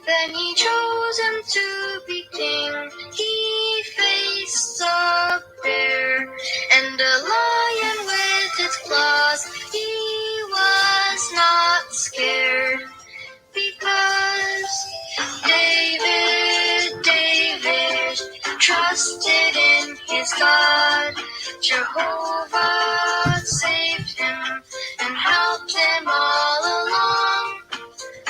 Then he chose him to be king. He faced a bear and a lion with its claws. He was not scared because David trusted in his God. Jehovah saved him and helped him all along.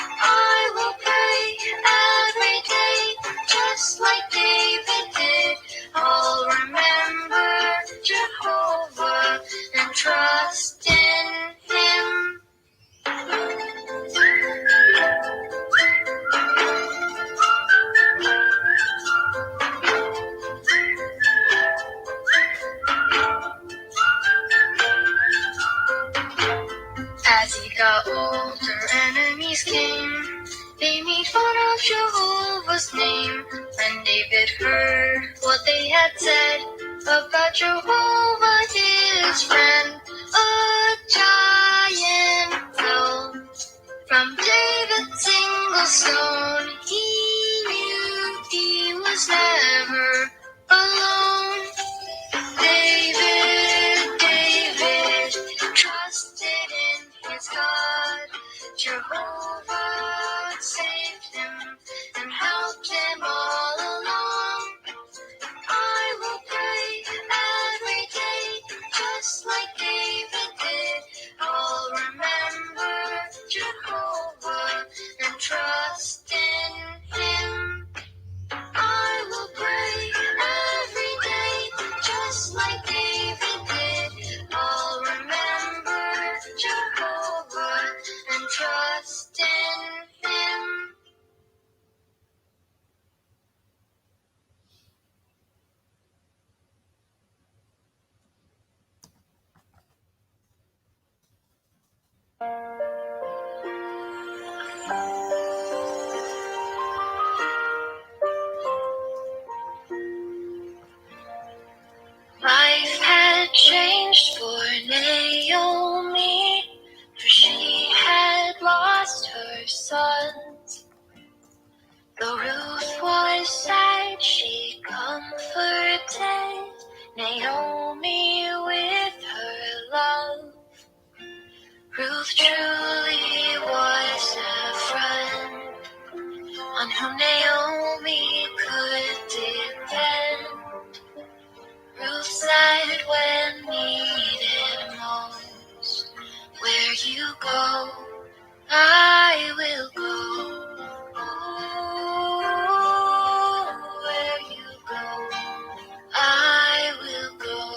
I will pray every day, just like David did. I'll remember Jehovah and trust in him. As he got older, enemies came. They made fun of Jehovah's name. When David heard what they had said about Jehovah his friend, a giant fell from David's single stone. He knew he was never alone. David trusted in his God. Jehovah saved him and helped him all along. I will pray every day, just like David did. I'll remember Jehovah and trust in him. I will pray every day, just like David did. I'll remember Jehovah and trust in him. Life had changed for Naomi, for she had lost her sons. Though Ruth was sad, she comforted Naomi with her love. Ruth truly was a friend on whom Naomi could depend. Ruth said when needed most, where you go, I will go. Oh, where you go, I will go.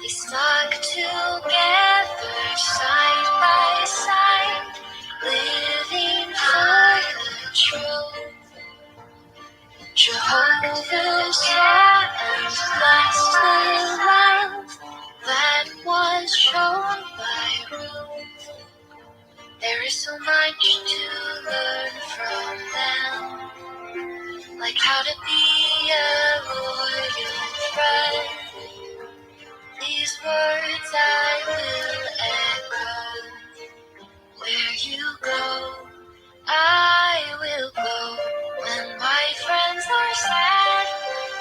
They stuck together side by side, living for the truth. Jehovah saw and blessed the love that was shown by Ruth. There is so much to learn from them, like how to be a loyal friend. These words I will echo. Where you go, I will go. When my friends are sad,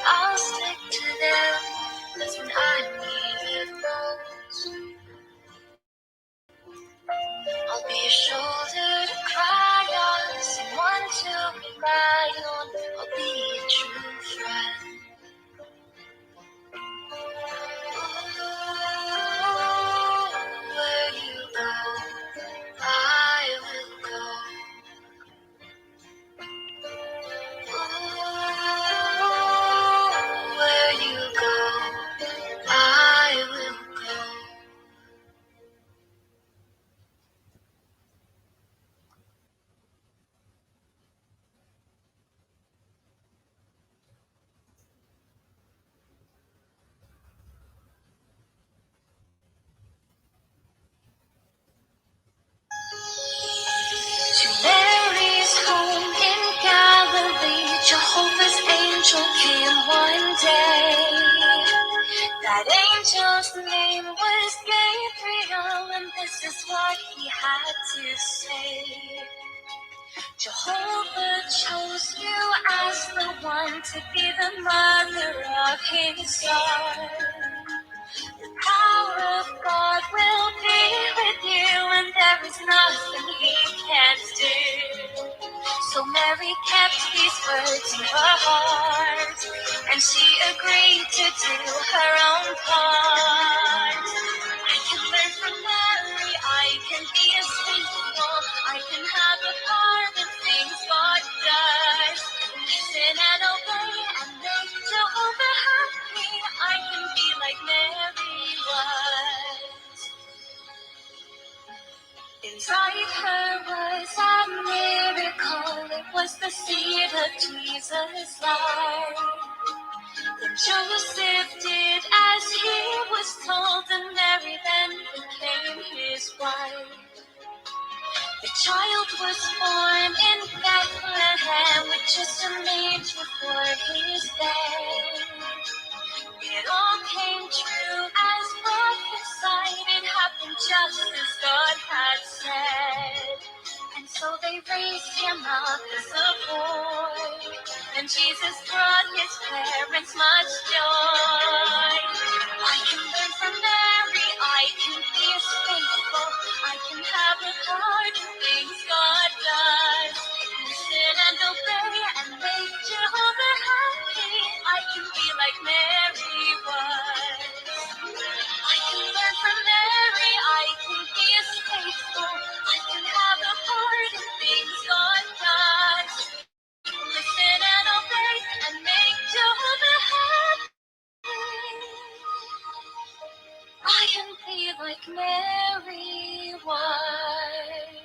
I'll stick to them. That's when I need it most. I'll be a shoulder to cry on, someone to rely on. I'll be a true friend. Where you go, I will go. Where you go, I will go. To Mary's home in Galilee, Jehovah's angel came one day. That angel's name was Gabriel, and this is what he had to say. Jehovah chose you as the one to be the mother of his son. The power of God will be with you, and there is nothing he can't do. So Mary kept these words in her heart, and she agreed to do her own part. I can learn from Mary, I can be as faithful, I can have a part in things God does. Listen and obey and make Jehovah happy. I can be like Mary was. Inside her was a miracle. It was the seed of Jesus' life. Then Joseph did as he was told, and Mary then became his wife. The child was born in Bethlehem with just a manger for his bed. It all came true as prophesied. It happened just as God had said. And so they raised him up as a boy, and Jesus brought his parents much joy. I can learn from Mary, I can be as faithful, I can have a heart in things God does. Listen and obey and make Jehovah happy. I can be like Mary was. I can learn from Mary, I can be as faithful, I can have a heart in things God does. Listen and obey and make Jehovah happy. I can be like Mary was.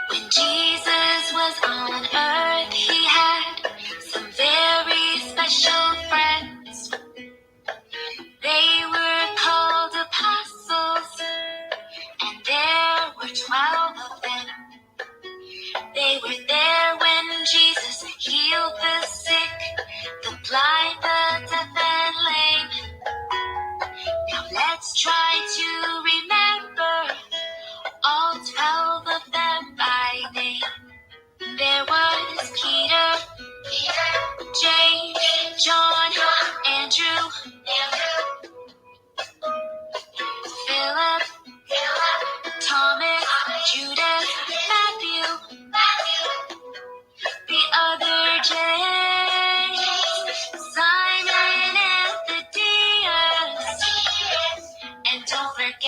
When Jesus was on earth, he had some very special friends. They were called apostles, and there were 12 of them. They were there when Jesus healed the sick, the blind, the deaf, and lame. Now let's try to remember all 12 of them by name. There was Peter, James, John, Andrew, Philip, Thomas, Judas, Matthew, the other James, Simon, and Thaddeus, and don't forget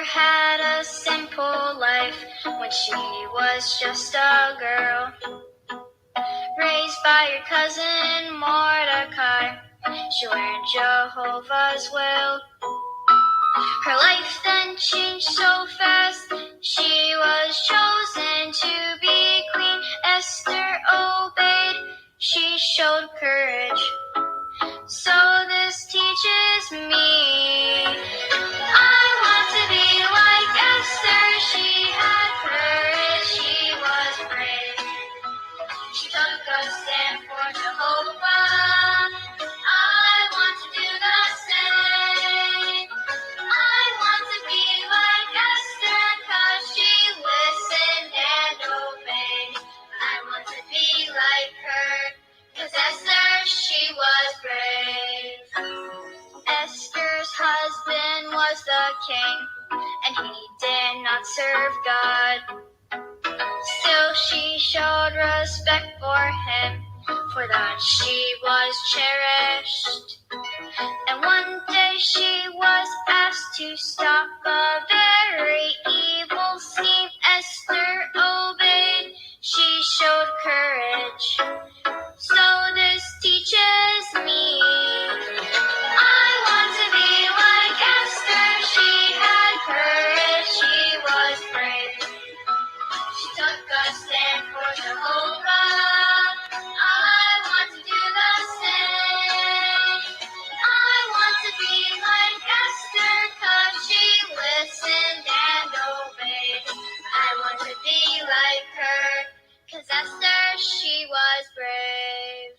had a simple life when she was just a girl. Raised by her cousin Mordecai, she learned Jehovah's will. Her life then changed so fast, she was chosen to be queen. Esther obeyed, she showed courage. So this teaches me, I want to be like Esther. She had courage, she was brave. She took a stand for Jehovah. I want to do the same. I want to be like Esther, 'cause she listened and obeyed. I want to be like her, 'cause Esther, she was brave. Esther's husband was the king, and he did not serve God. Still she showed respect for him, for that she was cherished. And one day she was asked to stop a very evil scheme. Esther obeyed, she showed courage. So this teaches me, I want to be like Esther. She had courage, she was brave. She took a stand for Jehovah. I want to do the same. I want to be like Esther, 'cause she listened and obeyed. I want to be like her, 'cause Esther, she was brave.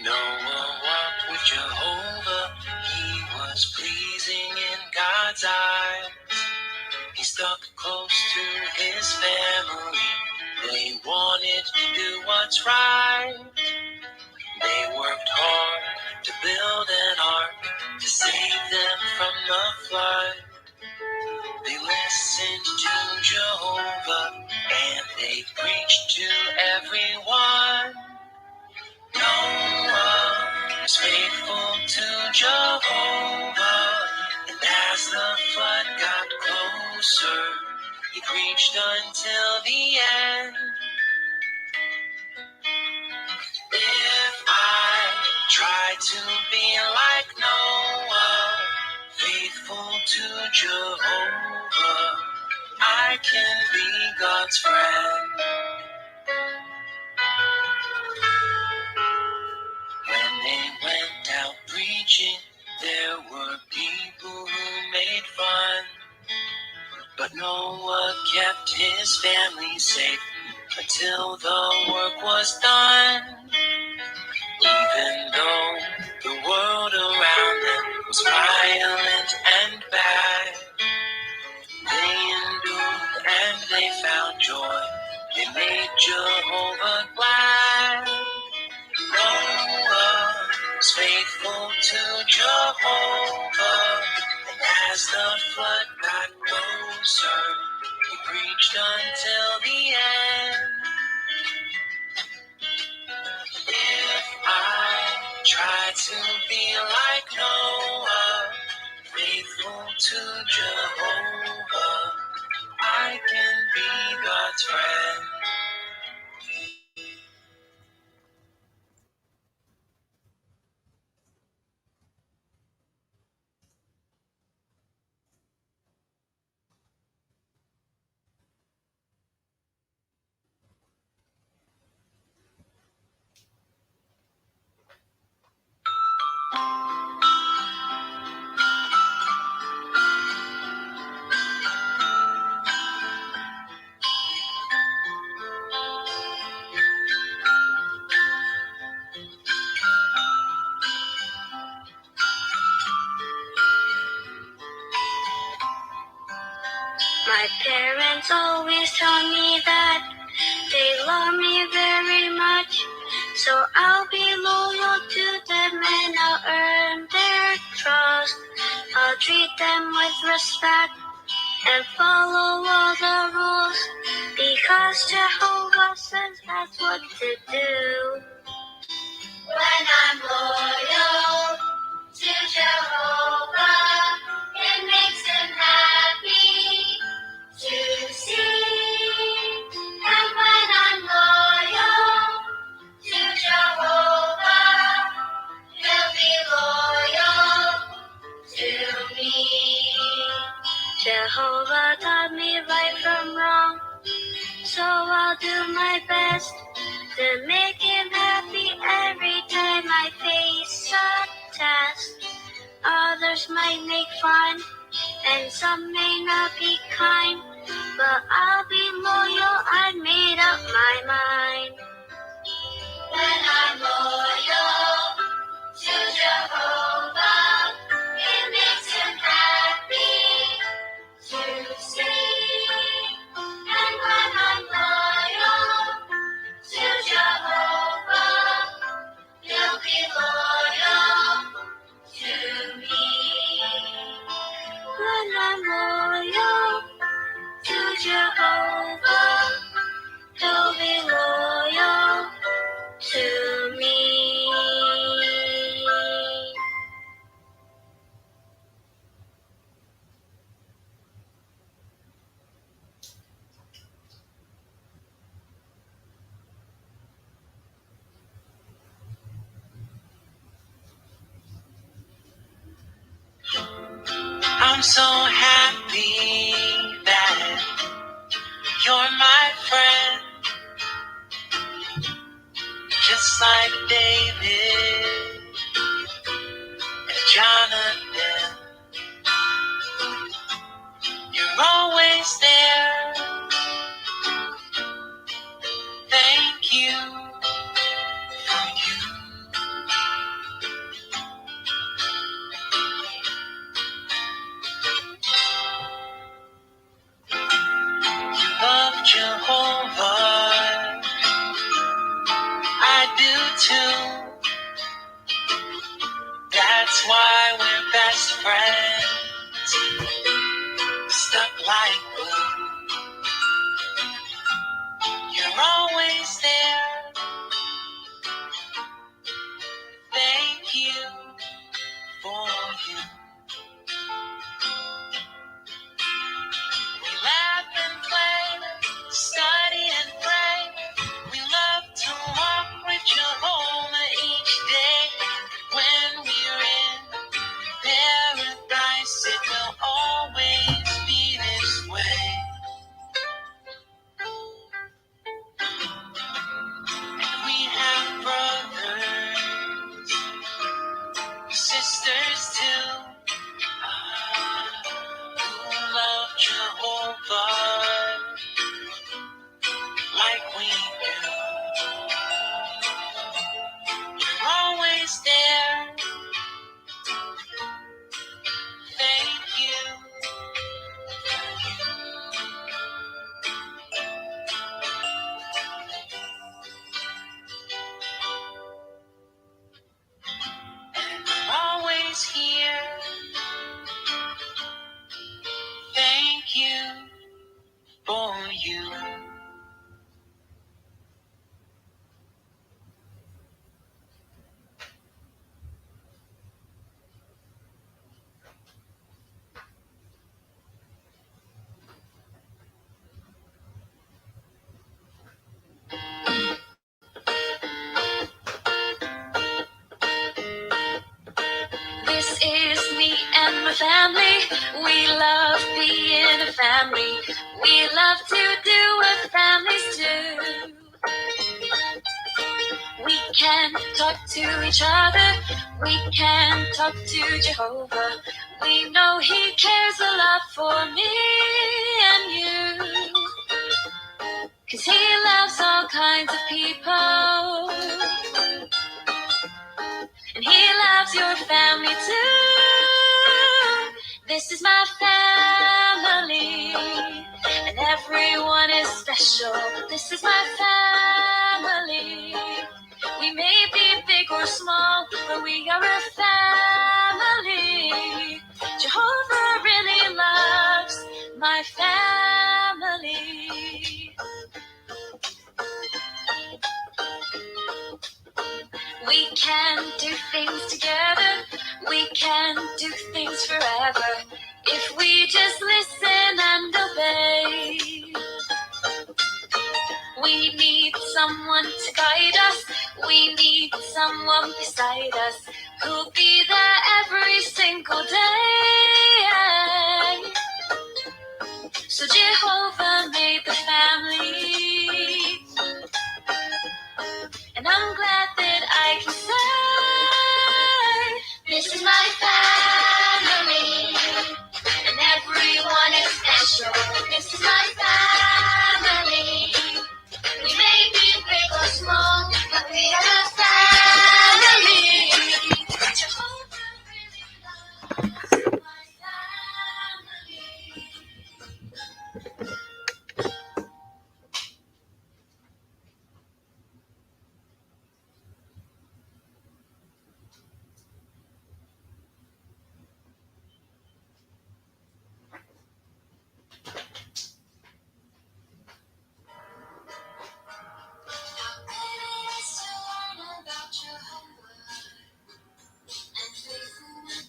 Noah walked with Jehovah. He was pleasing in God's eyes. He stuck close to his family. They wanted to do what's right. They worked hard to build an ark to save them from the flood. They listened to Jehovah and they preached to everyone. Noah was faithful to Jehovah, and as the flood got closer, he preached until the end. If I try to be like Noah, faithful to Jehovah, I can be God's friend. When they went out preaching, there were people who made fun. But Noah kept his family safe until the work was done. Even though the world around them was violent and bad, they endured and they found joy. They made Jehovah glad. Noah was faithful to Jehovah, and as the flood got closer, he preached until the end. If I try to be like Noah, faithful to Jehovah, I can be God's friend. My parents always tell me that they love me very much, so So I'll be loyal to them and I'll earn their trust. I'll treat them with respect and follow all the rules, because Jehovah says that's what to do. When I'm loyal to Jehovah, it makes him happy to see. And when I'm loyal to Jehovah, he'll be loyal to me. Jehovah taught me right from wrong, so I'll do my best to make him happy every time I face a test. Others might make fun, and some may not be kind, but I'll be loyal, I made up my mind. When I'm loyal to Jehovah, it makes him happy to see. And when I'm loyal to Jehovah, he'll be loyal to me. When I'm loyal to Jehovah, he'll be loyal to me. I'm so happy that you're my friend, just like David and Jonathan. You're always there. Thank you for you. You love Jehovah. I do too. That's why we're best friends, stuck like glue. You're always there. Thank you for you. We laugh and play, study and pray. We love to walk with Jehovah each day. When we're in paradise, it will always be this way. And we have brothers, sisters too, who love Jehovah like we do. You're always there. Thank you. I'm always here. Thank you for you. This is me and my family. We love being a family. We love to do what families do. We can talk to each other. We can talk to Jehovah. We know he cares a lot for me and you. 'Cause he loves all kinds of people. And he loves your family too. This is my family, and everyone is special. This is my family. We may be big or small, but we are a family. Jehovah really loves my family. We can do things together. We can do things forever. If we just listen and obey. We need someone to guide us. We need someone beside us who'll be there every single day. So Jehovah made the family, and I'm glad that I can say this is my family, and everyone is special. This is my family. We may be big or small, but we are a family. Jehovah really loves my family. How good it is to learn about Jehovah and faithfulness.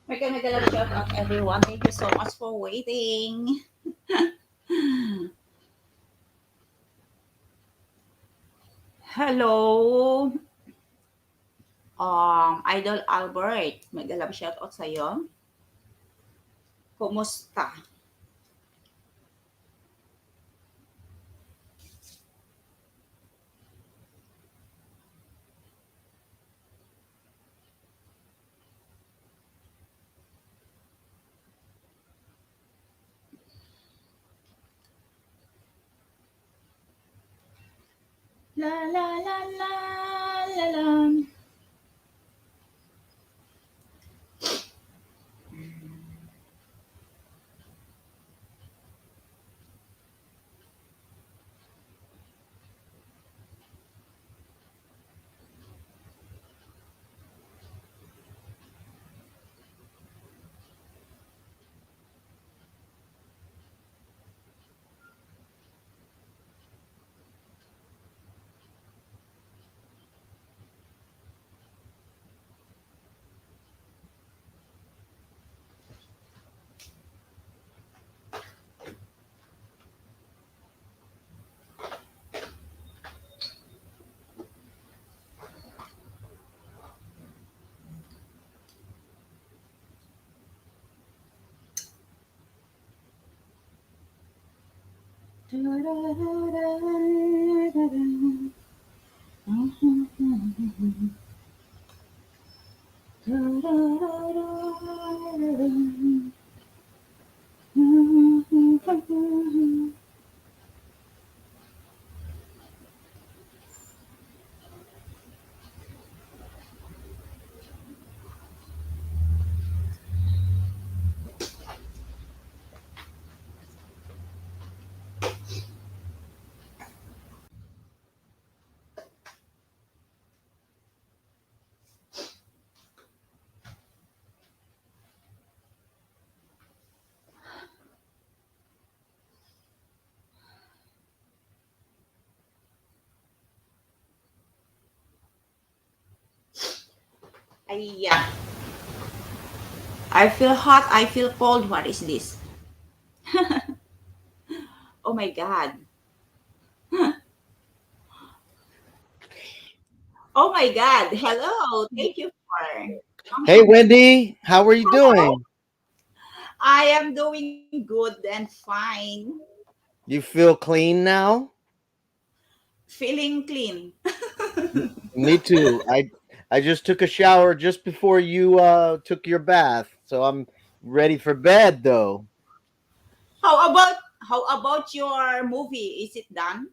Mega love shout out everyone. Thank you so much for waiting. Hello, Idol Albert. Mega love shout out sa'yo. Kumusta? La la la la la la. Ayan. I feel hot, I feel cold. What is this? Oh my God. Oh my God. Hello. Thank you for. Hey, Wendy, how are you Hello. doing? I am doing good and fine. You feel clean now? Feeling clean. Me too. I just took a shower just before you took your bath, so I'm ready for bed though. How about how about your movie? Is it done?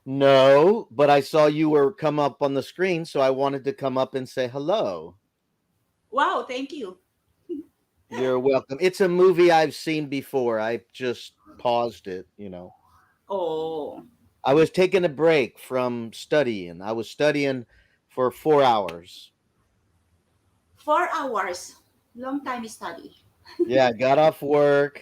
No, but I saw you were come up on the screen, so I wanted to come up and say hello. Wow, thank you. You're welcome. It's a movie I've seen before. I just paused it. Oh, I was taking a break from studying. I was studying for 4 hours. 4 hours. Long time study. Yeah, I got off work.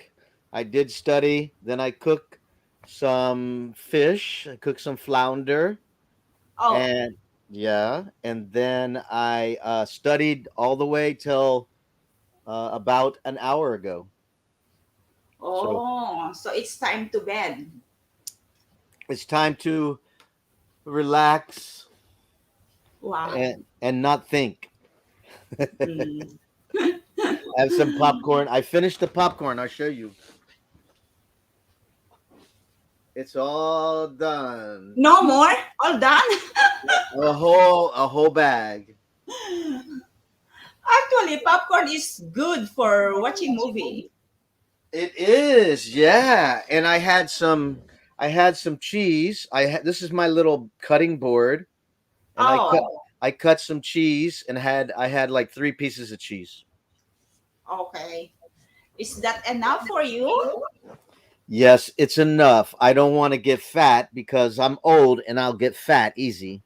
I did study. Then I cooked some fish. I cooked some flounder. Oh, And yeah, and then I studied all the way till about an hour ago. So so it's time to bed. it's time to relax Wow. and not think. Mm. Have some popcorn. I finished the popcorn. I'll show you. It's all done. No more? All done? A whole bag. Actually, popcorn is good for watching movie. It is, yeah. And I had some cheese. This is my little cutting board, and Oh, I cut some cheese and I had like 3 pieces of cheese. okay. Is that enough for you? Yes, it's enough. I don't want to get fat because I'm old and I'll get fat easy.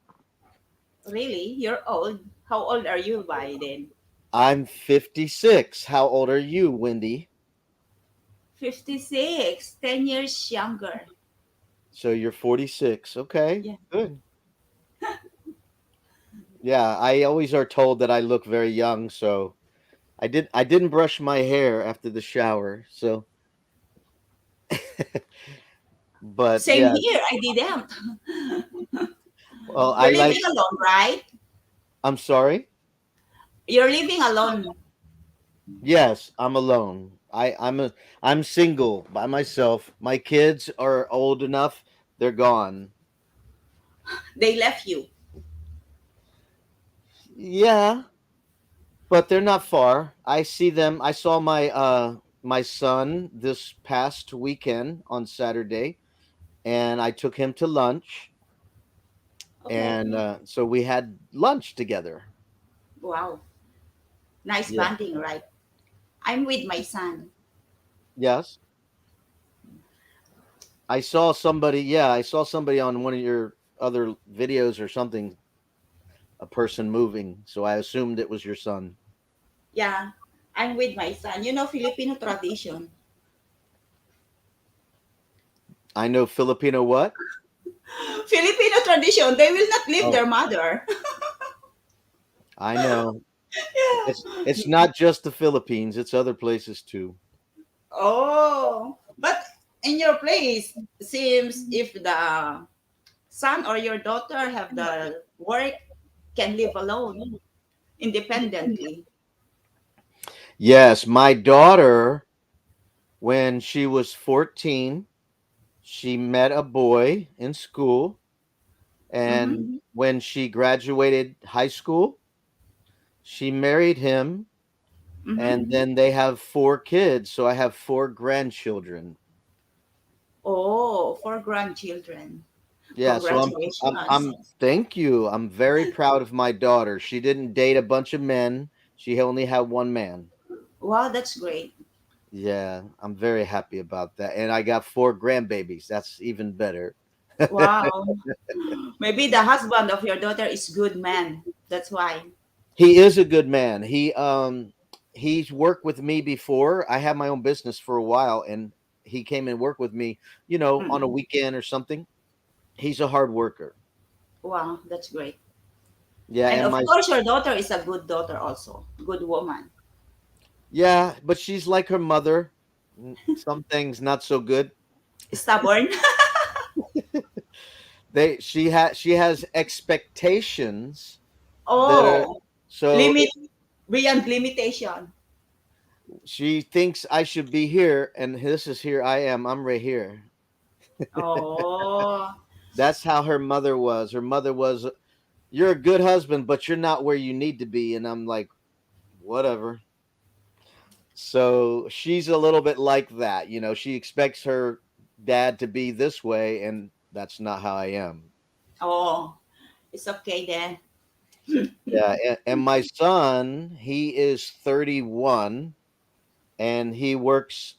Really? You're old. How old are you by then? I'm 56. How old are you, Wendy? 56, 10 years younger. So you're 46. Okay, Yeah. good. Yeah, I always are told that I look very young, so I didn't brush my hair after the shower. So but Same yeah, here. I didn't. well, I You're like living alone, right? I'm sorry. You're living alone. Yes, I'm alone. I'm single by myself. My kids are old enough. They're gone. They left you. Yeah, but they're not far. I see them. I saw my son this past weekend on Saturday, and I took him to lunch, Okay. and so we had lunch together. Wow. Nice Yeah. bonding, right? I'm with my son. Yes. I saw somebody. Yeah, I saw somebody on one of your other videos or something. A person moving, so I assumed it was your son. Yeah. I'm with my son. You know Filipino tradition. I know Filipino what? Filipino tradition, they will not leave Oh, their mother. I know. It's Yeah. not just the Philippines; it's other places too. Oh, but in your place, seems if the son or your daughter have the work, can live alone independently. Yes, my daughter, when she was 14, she met a boy in school, Mm-hmm. and when she graduated high school, she married him, Mm-hmm. and then they have 4 kids. So I have 4 grandchildren. Oh, for grandchildren. Yeah, so Congratulations. I'm thank you. I'm very proud of my daughter. She didn't date a bunch of men. She only had one man. Wow, that's great. Yeah, I'm very happy about that. And I got 4 grandbabies. That's even better. Wow. Maybe the husband of your daughter is good man. That's why. He is a good man. He's worked with me before. I had my own business for a while and he came and worked with me, on a Mm. weekend or something. He's a hard worker. Wow, that's great. Yeah, And and of my course, your daughter is a good daughter also. Good woman. yeah, but she's like her mother. Some things not so good. Stubborn. She has expectations that are Oh, so limit beyond limitation. she thinks I should be here and this is here I am. I'm right here. Oh, That's how her mother was. Her mother was, you're a good husband, but you're not where you need to be. And I'm like, whatever. So she's a little bit like that. She expects her dad to be this way, and that's not how I am. Oh, it's okay then. Yeah. And my son, he is 31, and he works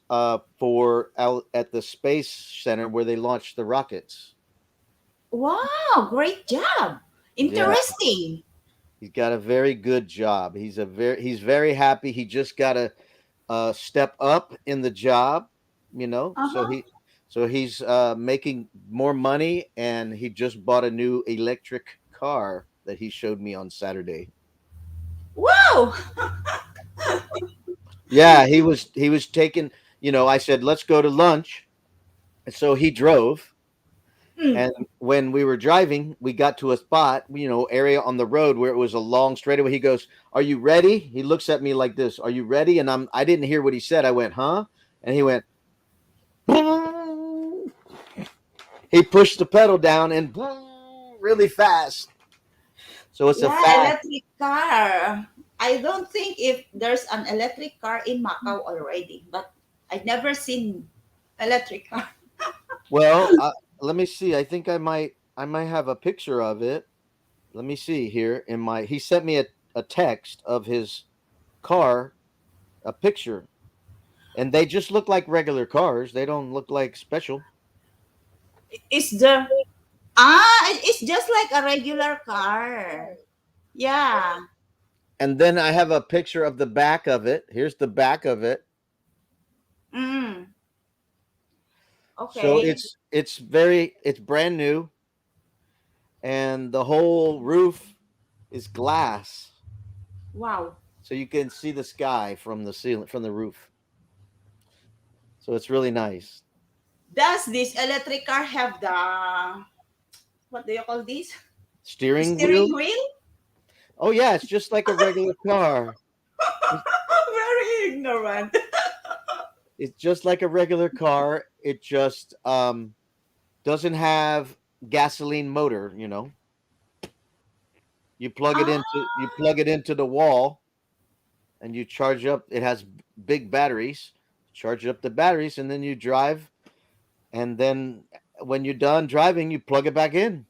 for out at the space center where they launch the rockets. Wow, great job. Yeah. Interesting. He's got a very good job. He's very happy. He just got to step up in the job, So Uh-huh. he's making more money, and he just bought a new electric car that he showed me on Saturday. Wow. Yeah, he was taking. I said let's go to lunch, and so he drove. Mm. And when we were driving, we got to a spot, area on the road where it was a long straightaway. He goes, "Are you ready?" He looks at me like this, "Are you ready?" And I didn't hear what he said. I went, "Huh?" And he went, boom. He pushed the pedal down and boom, really fast. So it's a Yeah, fast. electric car. I don't think if there's an electric car in Macau already, but I've never seen electric car. Well, let me see. I think I might have a picture of it. Let me see here in my. He sent me a text of his car, a picture, and they just look like regular cars. They don't look like special. It's it's just like a regular car. Yeah. And then I have a picture of the back of it. Here's the back of it. Mm. So Okay. it's brand new, and the whole roof is glass, Wow. so you can see the sky from the ceiling, from the roof. So it's really nice. Does this electric car have the, what do you call this? Steering wheel. Steering wheel? Oh yeah, it's just like a regular car. It's, Very ignorant. it's just like a regular car. It just doesn't have gasoline motor. You plug it into the wall, and you charge up. It has big batteries. Charge up the batteries, and then you drive. And then when you're done driving, you plug it back in.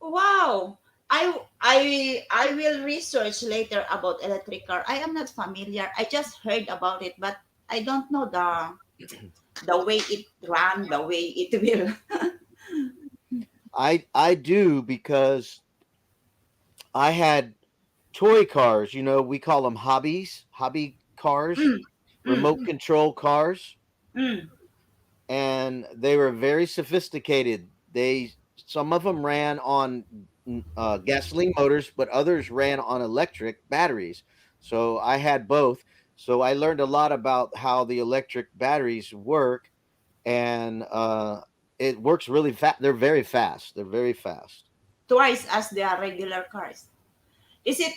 Wow. I will research later about electric car. I am not familiar. I just heard about it, but I don't know the way it run, the way it will. I do because I had toy cars. We call them hobby cars, Mm, mm, remote control cars, mm. and they were very sophisticated. Some of them ran on gasoline motors, but others ran on electric batteries. So I had both. So I learned a lot about how the electric batteries work, and it works really fast. They're very fast. They're very fast. Twice as the regular cars. Is it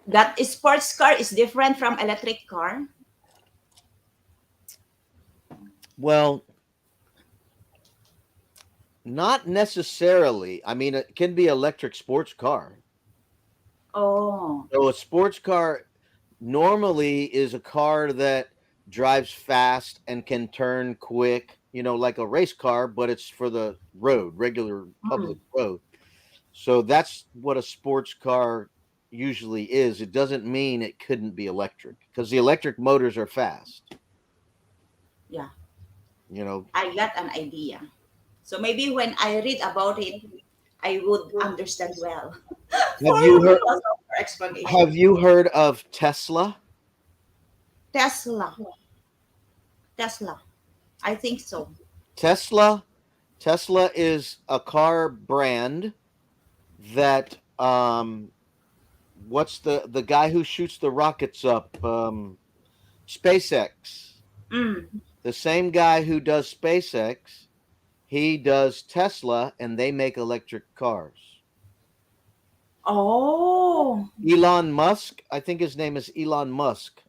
that sports car is different from electric car? Well, not necessarily. I mean, it can be electric sports car. Oh. So a sports car normally is a car that drives fast and can turn quick, like a race car, but it's for the road, regular public Mm, road. So that's what a sports car usually is. It doesn't mean it couldn't be electric because the electric motors are fast. yeah, You know, I got an idea. So maybe when I read about it, I would understand well. have you heard Because of your explanation. have you heard of Tesla? Tesla. Tesla. I think so. Tesla Tesla is a car brand that what's the guy who shoots the rockets up, SpaceX. Mm. The same guy who does SpaceX, he does Tesla, and they make electric cars. Oh, Elon Musk, I think his name is Elon Musk.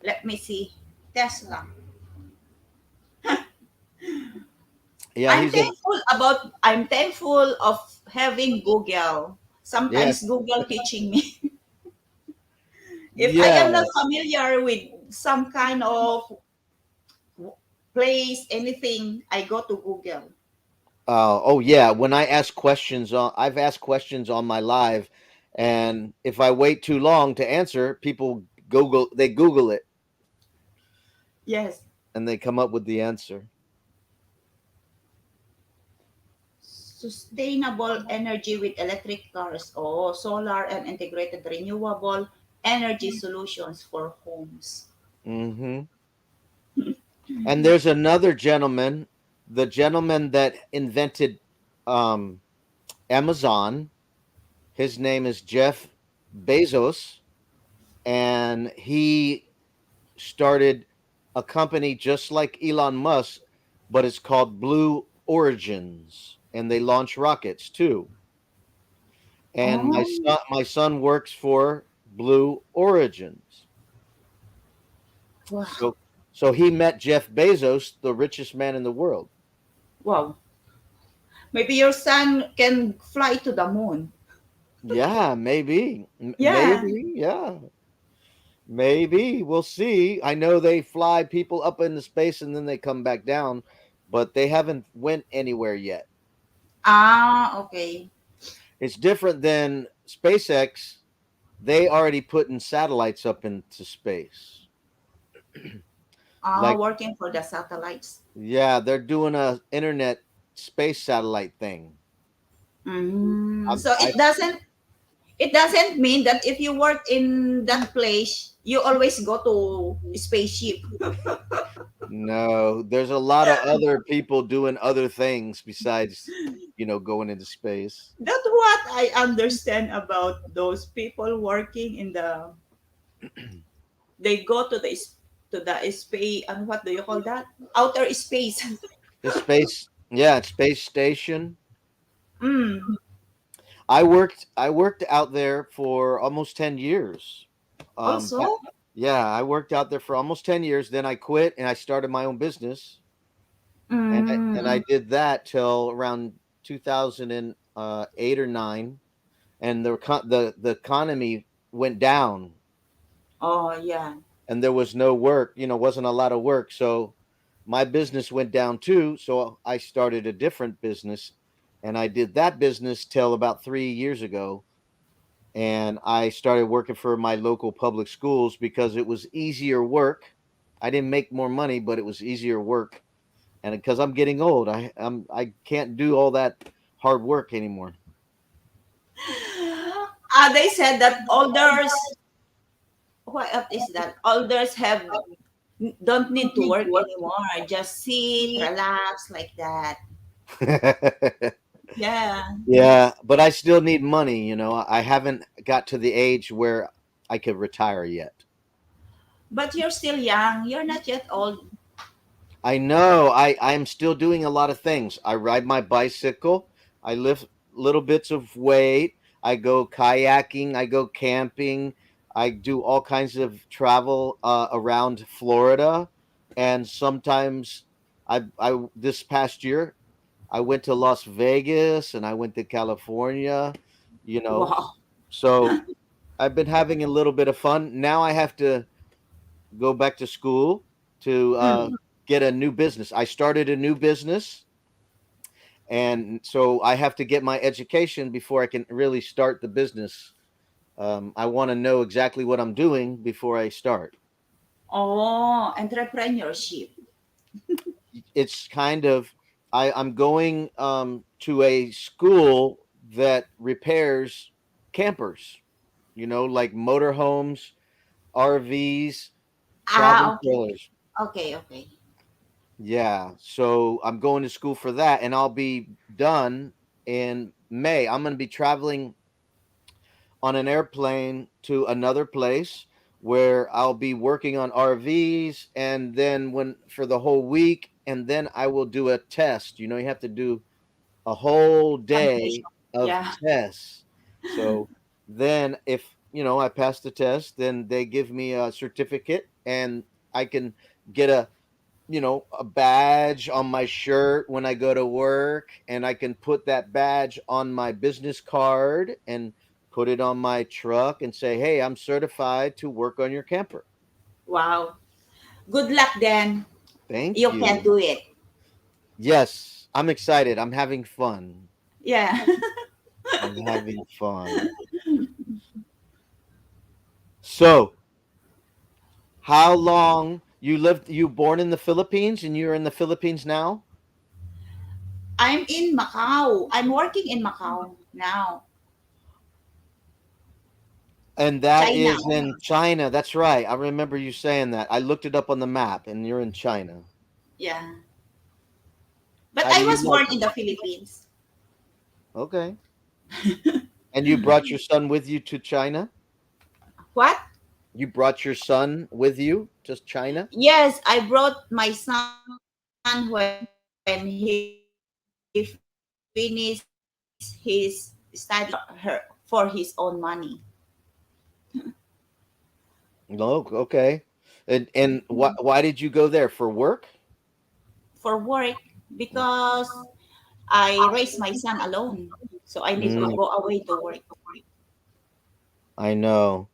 let me see. Tesla. Yeah, he's a I'm thankful of having Google. yes, Sometimes Google teaching me. If I am not yes. familiar with some kind of place, anything, I go to Google. Oh yeah. When I ask questions on, I've asked questions on my live, and if I wait too long to answer, people Google it, Yes. and they come up with the answer. Sustainable energy with electric cars. Oh, solar and integrated renewable energy solutions for homes. Hmm. And there's another gentleman, the gentleman that invented um, Amazon. His name is Jeff Bezos, and he started a company just like Elon Musk, but it's called Blue Origins, and they launch rockets too. And Oh, my son works for Blue Origins. wow. So he met Jeff Bezos, the richest man in the world. Wow. Maybe your son can fly to the moon. Yeah, maybe. Yeah. Maybe, yeah. Maybe. We'll see. I know they fly people up into space and then they come back down, but they haven't went anywhere yet. Ah, okay. It's different than SpaceX. They already putting satellites up into space. Ah, Like, working for the satellites. yeah, they're doing a internet space satellite thing. So I it doesn't mean that if you work in that place, you always go to spaceship. No, there's a lot of other people doing other things besides, going into space. That's what I understand about those people working in the. They go to the space, and what do you call that? Outer space. The space, yeah, space station. Mm. I worked out there for almost 10 years. Also, Yeah, I worked out there for almost 10 years, then I quit and I started my own business. And I mm, did that till around 2008 or 9, and the economy went down oh yeah. and there was no work, wasn't a lot of work. So my business went down too. So I started a different business, and I did that business till about 3 years ago. And I started working for my local public schools because it was easier work. I didn't make more money, but it was easier work. And because I'm getting old, I can't do all that hard work anymore. They said that elders. What is that? Elders don't need to work anymore. Just sit, relax like that. Yeah. Yeah, but I still need money. I haven't got to the age where I could retire yet. But you're still young. You're not yet old. I know. I'm still doing a lot of things. I ride my bicycle. I lift little bits of weight. I go kayaking. I go camping. I do all kinds of travel around Florida, and sometimes I this past year I went to Las Vegas and I went to California. You know, Wow. so I've been having a little bit of fun. Now I have to go back to school to Mm. get a new business. I started a new business, and so I have to get my education before I can really start the business. I want to know exactly what I'm doing before I start. Oh, entrepreneurship. It's kind of I'm going to a school that repairs campers, like motorhomes, RVs, travel Ah, okay. trailers. Okay, okay. Yeah, so I'm going to school for that, and I'll be done in May. I'm going to be traveling on an airplane to another place where I'll be working on RVs, and then when for the whole week, and then I will do a test. You have to do a whole day Foundation. of Yeah. tests. So then, if I pass the test, then they give me a certificate, and I can get a a badge on my shirt when I go to work, and I can put that badge on my business card and put it on my truck and say, "Hey, I'm certified to work on your camper." Wow. Good luck then. Thank You can you. do it. Yes, I'm excited. I'm having fun. Yeah. I'm having fun. So, how long you born in the Philippines and you're in the Philippines now? I'm in Macau. I'm working in Macau now. And that China. is in China. That's right. I remember you saying that. I looked it up on the map and you're in China. Yeah. But How do I you was like born in it? the Philippines. Okay. And you brought your son with you to China? What? You brought your son with you to China? Yes, I brought my son when he finished his studies for his own money. No, okay. And why did you go there for work? For work because I raised my son alone. So I need to Mm, go away to work. I know.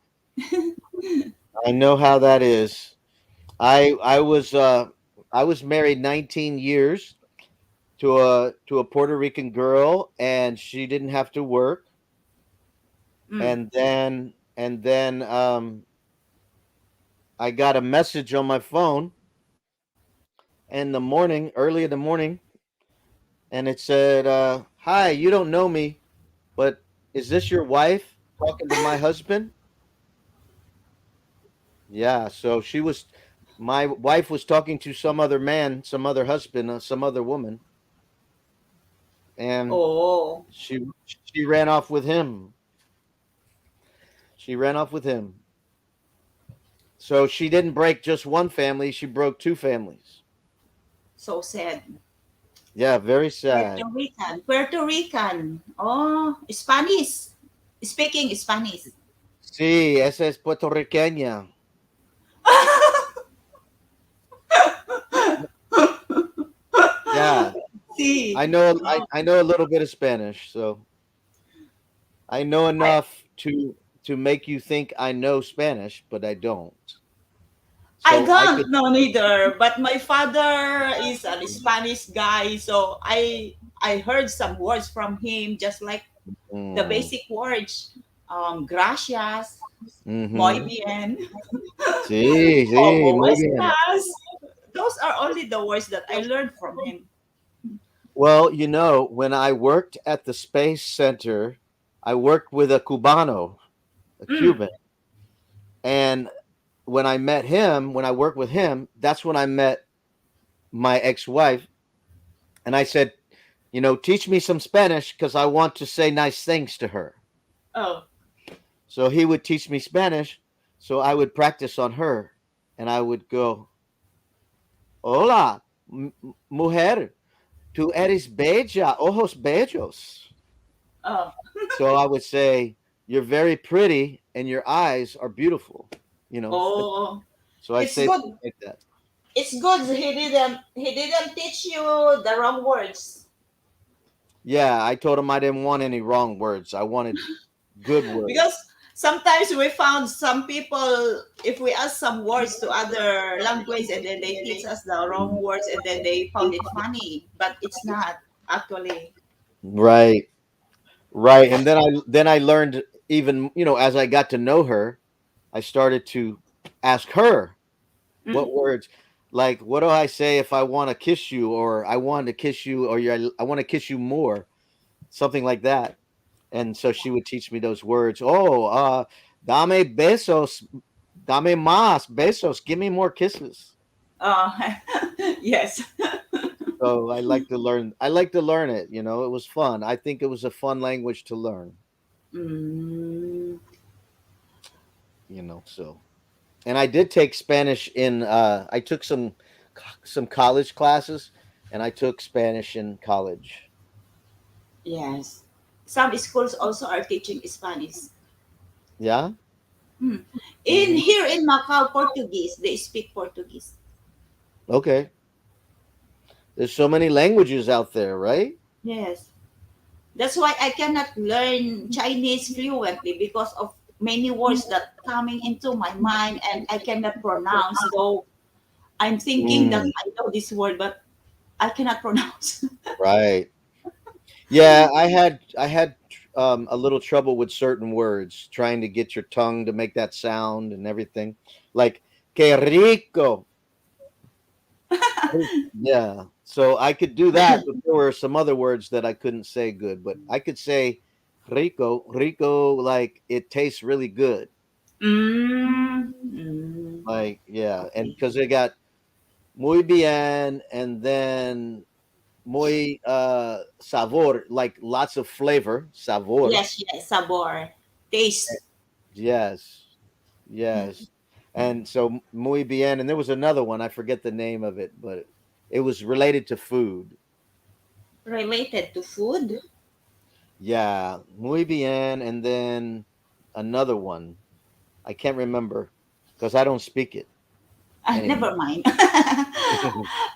I know how that is. I was married 19 years to a Puerto Rican girl, and she didn't have to work. Mm. And then I got a message on my phone in the morning, early in the morning, and it said, "Hi, you don't know me, but is this your wife talking to my husband?" Yeah, so my wife was talking to some other man, some other husband, some other woman, and Oh. she ran off with him. She ran off with him. So she didn't break just one family; she broke two families. So sad. Yeah, very sad. Puerto Rican. Puerto Rican. Oh, Spanish. Speaking Spanish. Sí, esa es puertorriqueña. Yeah, See. I know a little bit of Spanish, so I know I, enough to make you think I know Spanish, but I don't. I So I could. don't know neither, but my father is a Spanish guy, so I heard some words from him, just like the Mm, basic words. Gracias, muy mm-hmm. bien, Sí, sí, como muy bien. estás. Those are only the words that I learned from him. Well, when I worked at the Space Center, I worked with a Cubano, a Mm. Cuban, and when I worked with him, that's when I met my ex-wife, and I said, teach me some Spanish because I want to say nice things to her. Oh, So he would teach me Spanish, so I would practice on her, and I would go, "Hola, mujer, tú eres bella, ojos bellos." oh, So I would say, "You're very pretty, and your eyes are beautiful." You know, oh. so I'd It's say good. things like that. It's good. He didn't teach you the wrong words. Yeah, I told him I didn't want any wrong words. I wanted good words. Because sometimes we found some people, if we ask some words to other language and then they teach us the wrong words and then they found it funny, but it's not actually. Right, right. And then I learned, even as I got to know her, I started to ask her Mm. what words, like, what do I say if I want to kiss you, or I want to kiss you, or I want to kiss you more, something like that. And so she would teach me those words. Oh, dame besos, dame más besos, give me more kisses. Uh, yes. So I like to learn it. It was fun. I think it was a fun language to learn. Mm, So, and I did take Spanish I took some college classes, and I took Spanish in college. yes. Some schools also are teaching Spanish. Yeah. Mm. In Hmm. here in Macau, Portuguese, they speak Portuguese. Okay. There's so many languages out there, right? Yes. That's why I cannot learn Chinese fluently because of many words that coming into my mind and I cannot pronounce, though I'm thinking that Mm, I know this word but I cannot pronounce. right. Yeah, I had a little trouble with certain words, trying to get your tongue to make that sound and everything. Like que rico. Yeah. So I could do that, but there were some other words that I couldn't say good, but I could say rico like it tastes really good. Mm, mm. Like yeah, and Okay. because they got muy bien and then muy sabor, like lots of flavor, sabor. Yes, yes, sabor. Taste. Yes. Yes. And so muy bien, and there was another one, I forget the name of it, but it was related to food. Related to food? Yeah, muy bien, and then another one. I can't remember because I don't speak it Never anymore. mind.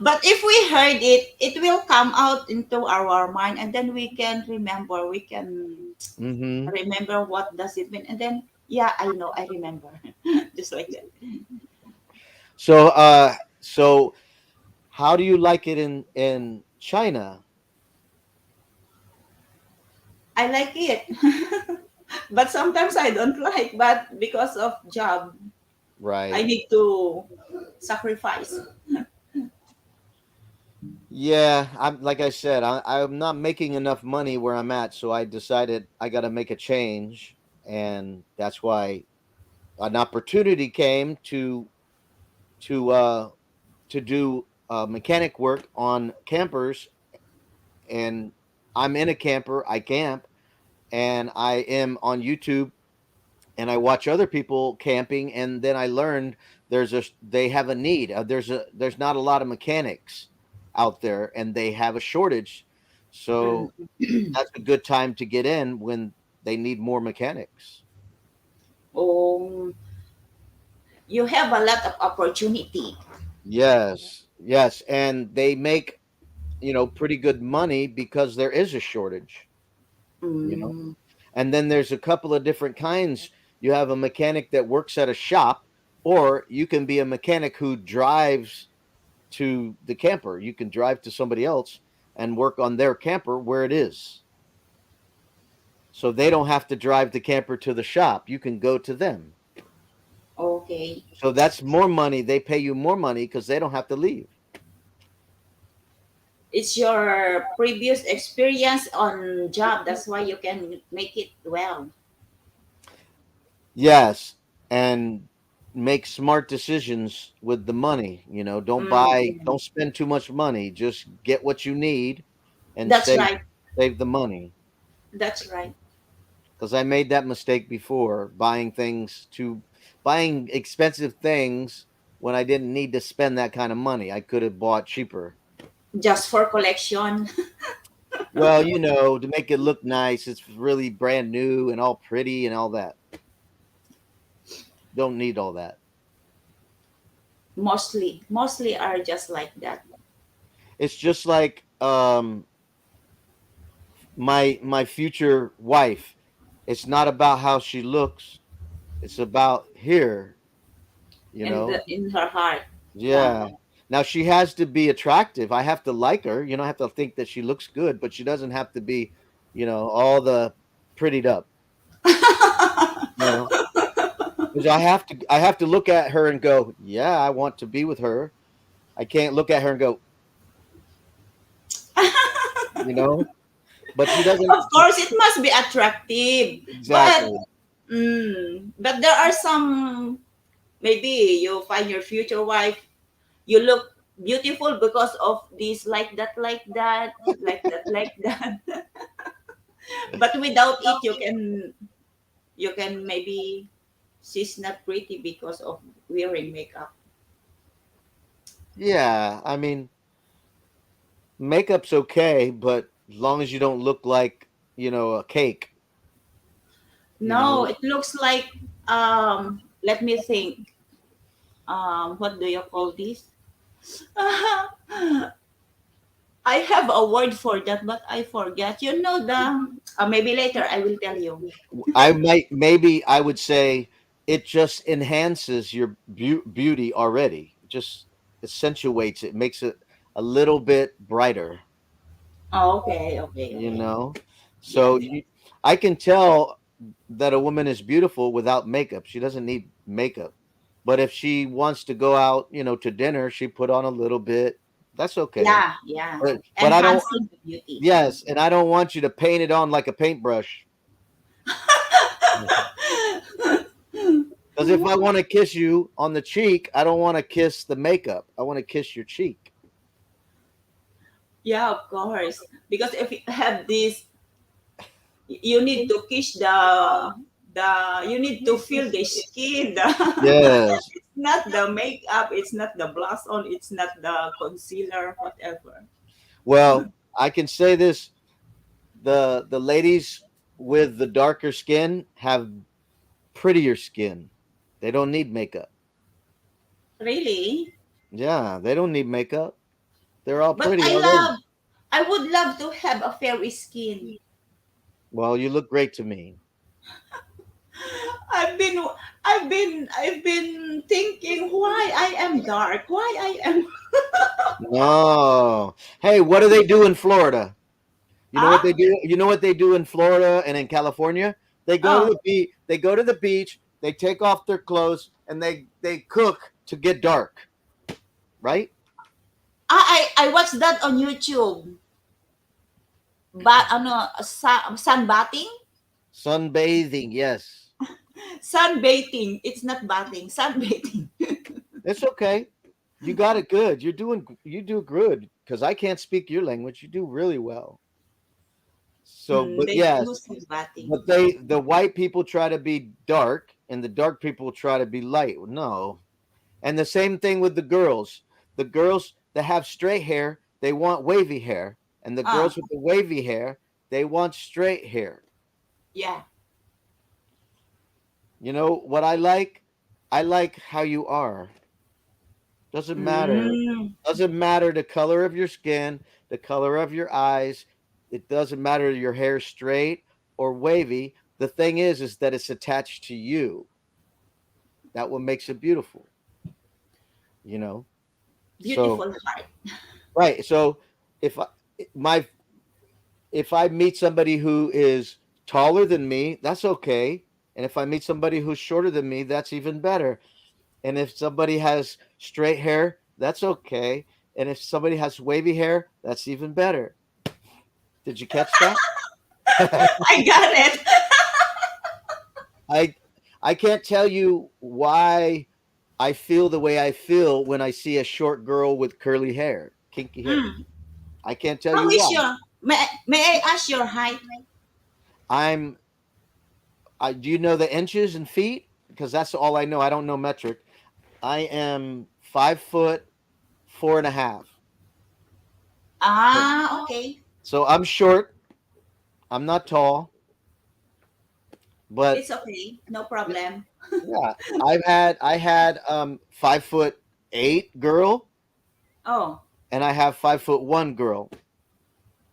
But if we heard it, it will come out into our mind and then we can remember. We can Hmm. remember what does it mean. And then, yeah, I know, I remember. Just like that. So how do you like it in China? I like it. But sometimes I don't like, but because of job, I Right. need to sacrifice. Yeah, I'm like I said, I'm not making enough money where I'm at, so I decided I got to make a change, and that's why an opportunity came to uh to do mechanic work on campers, and I'm in a camper. I camp, and I am on YouTube, and I watch other people camping, and then I learned they have a need. There's not a lot of mechanics out there, and they have a shortage. So Mm. that's a good time to get in when they need more mechanics. Um, you have a lot of opportunity. Yes, yes, and they make pretty good money because there is a shortage. You know, Mm, and then there's a couple of different kinds. You have a mechanic that works at a shop, or you can be a mechanic who drives to the camper. You can drive to somebody else and work on their camper where it is. So they don't have to drive the camper to the shop. You can go to them. okay. So that's more money. They pay you more money because they don't have to leave. It's your previous experience on job. That's why you can make it well. Yes. And make smart decisions with the money. Mm, Don't spend too much money. Just get what you need and that's save right. save the money. That's right. Because I made that mistake before, buying expensive things when I didn't need to spend that kind of money. I could have bought cheaper. Just for collection. Well, to make it look nice, it's really brand new and all pretty and all that. Don't need all that. Mostly are just like that. It's just like my future wife. It's not about how she looks. It's about here, you And know. in her heart. Yeah. Yeah. Now she has to be attractive. I have to like her. I have to think that she looks good, but she doesn't have to be, all the prettied up. You know, because I have to look at her and go, yeah, I want to be with her. I can't look at her and go, you know, but she doesn't. Of course, it must be attractive. But Exactly. but there are some, maybe you find your future wife, you look beautiful because of this, like that, like that. But without it, you can maybe she's not pretty because of wearing makeup. Yeah, I mean, makeup's okay, but as long as you don't look like, a cake, you No, know. it looks like, let me think. What do you call this? I have a word for that, but I forget. You know the maybe later I will tell you. I might maybe I would say it just enhances your beauty already. It just accentuates it, makes it a little bit brighter, Oh, okay, okay, you okay. know? Yeah, So yeah. I can tell that a woman is beautiful without makeup. She doesn't need makeup. But if she wants to go out, to dinner, she put on a little bit. That's okay. Yeah, yeah. But I don't. Enhancing the beauty. Yes, and I don't want you to paint it on like a paintbrush. Because if I want to kiss you on the cheek, I don't want to kiss the makeup. I want to kiss your cheek. Yeah, of course. Because if you have this, you need to kiss the you need to feel the skin. Yes. It's not the makeup, it's not the blush on, it's not the concealer, whatever. Well, I can say this: the ladies with the darker skin have prettier skin. They don't need makeup. Really? Yeah, they don't need makeup. They're all But pretty already. I would love to have a fairy skin. Well, you look great to me. I've been I've been thinking why I am dark, why I am No. Hey, what do they do in Florida? You know what ah they do? You know what they do in Florida and in California? They go to oh the beach. They go to the beach. They take off their clothes and they cook to get dark, right? I watched that on YouTube. But ano sunbathing? Sunbathing, yes. Sunbathing. It's not bathing, sunbathing. It's okay. You got it good. You do good because I can't speak your language. You do really well. So, but They yes, do sunbathing. but the white people try to be dark and the dark people try to be light. No. And the same thing with the girls. The girls that have straight hair, they want wavy hair, and the Ah, girls with the wavy hair, they want straight hair. yeah. You know what I like? I like how you are. Doesn't matter. Mm, Doesn't matter the color of your skin, the color of your eyes. It doesn't matter your hair straight or wavy. The thing is that it's attached to you. That what makes it beautiful, you know. So beautiful heart. right. So if I, my if I meet somebody who is taller than me, that's okay. And if I meet somebody who's shorter than me, that's even better. And if somebody has straight hair, that's okay. And if somebody has wavy hair, that's even better. Did you catch that? I got it. I I can't tell you why I feel the way I feel when I see a short girl with curly hair, kinky hair. Mm. I can't tell How you is why. your may I ask your height? I'm do you know the inches and feet? Because that's all I know. I don't know metric. I am 5 foot 4.5. So, Ah, okay. so I'm short. I'm not tall, but It's okay. No problem. yeah, I had 5'8" girl, Oh. and I have 5'1" girl.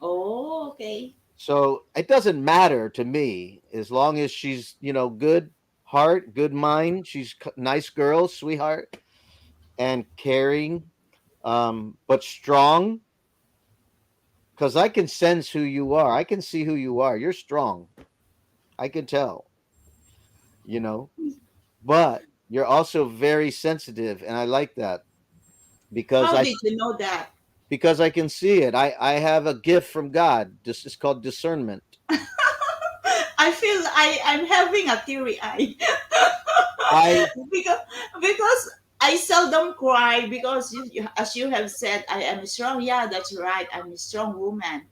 Oh, okay. So it doesn't matter to me as long as she's good heart, good mind. She's nice girl, sweetheart, and caring, but strong. Because I can sense who you are. I can see who you are. You're strong. I can tell. You know, but you're also very sensitive, and I like that because How I did you know that? because I can see it. I have a gift from God. This is called discernment. I feel I'm having a teary eye. I because because I seldom cry because as you have said, I am strong. Yeah, that's right. I'm a strong woman,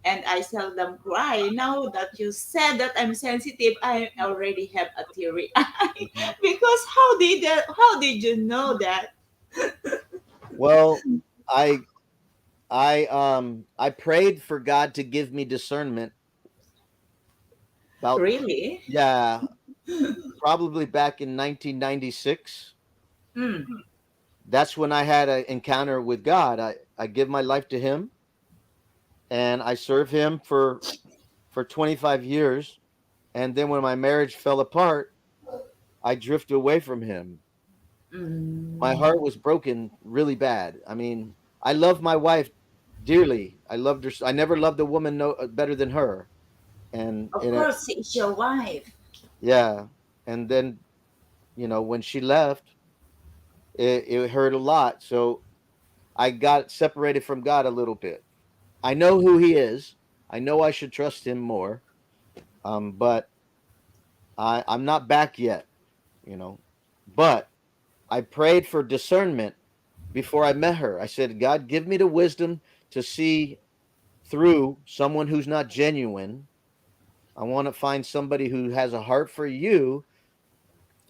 and I seldom cry. Now that you said that I'm sensitive, I already have a teary eye. Mhm. Because how did you know that? Well, I I prayed for God to give me discernment about Really? yeah, probably back in 1996. Mm. That's when I had an encounter with God. I give my life to him and I served him for 25 years. And then when my marriage fell apart, I drifted away from him. My Mm. heart was broken really bad. I mean, I love my wife dearly. I loved her. I never loved a woman better than her. And Of course, it's your wife. yeah, and then when she left, it hurt a lot. So I got separated from God a little bit. I know who He is. I know I should trust Him more. But I'm not back yet. You know, but I prayed for discernment before I met her. I said, God, give me the wisdom to see through someone who's not genuine. I want to find somebody who has a heart for you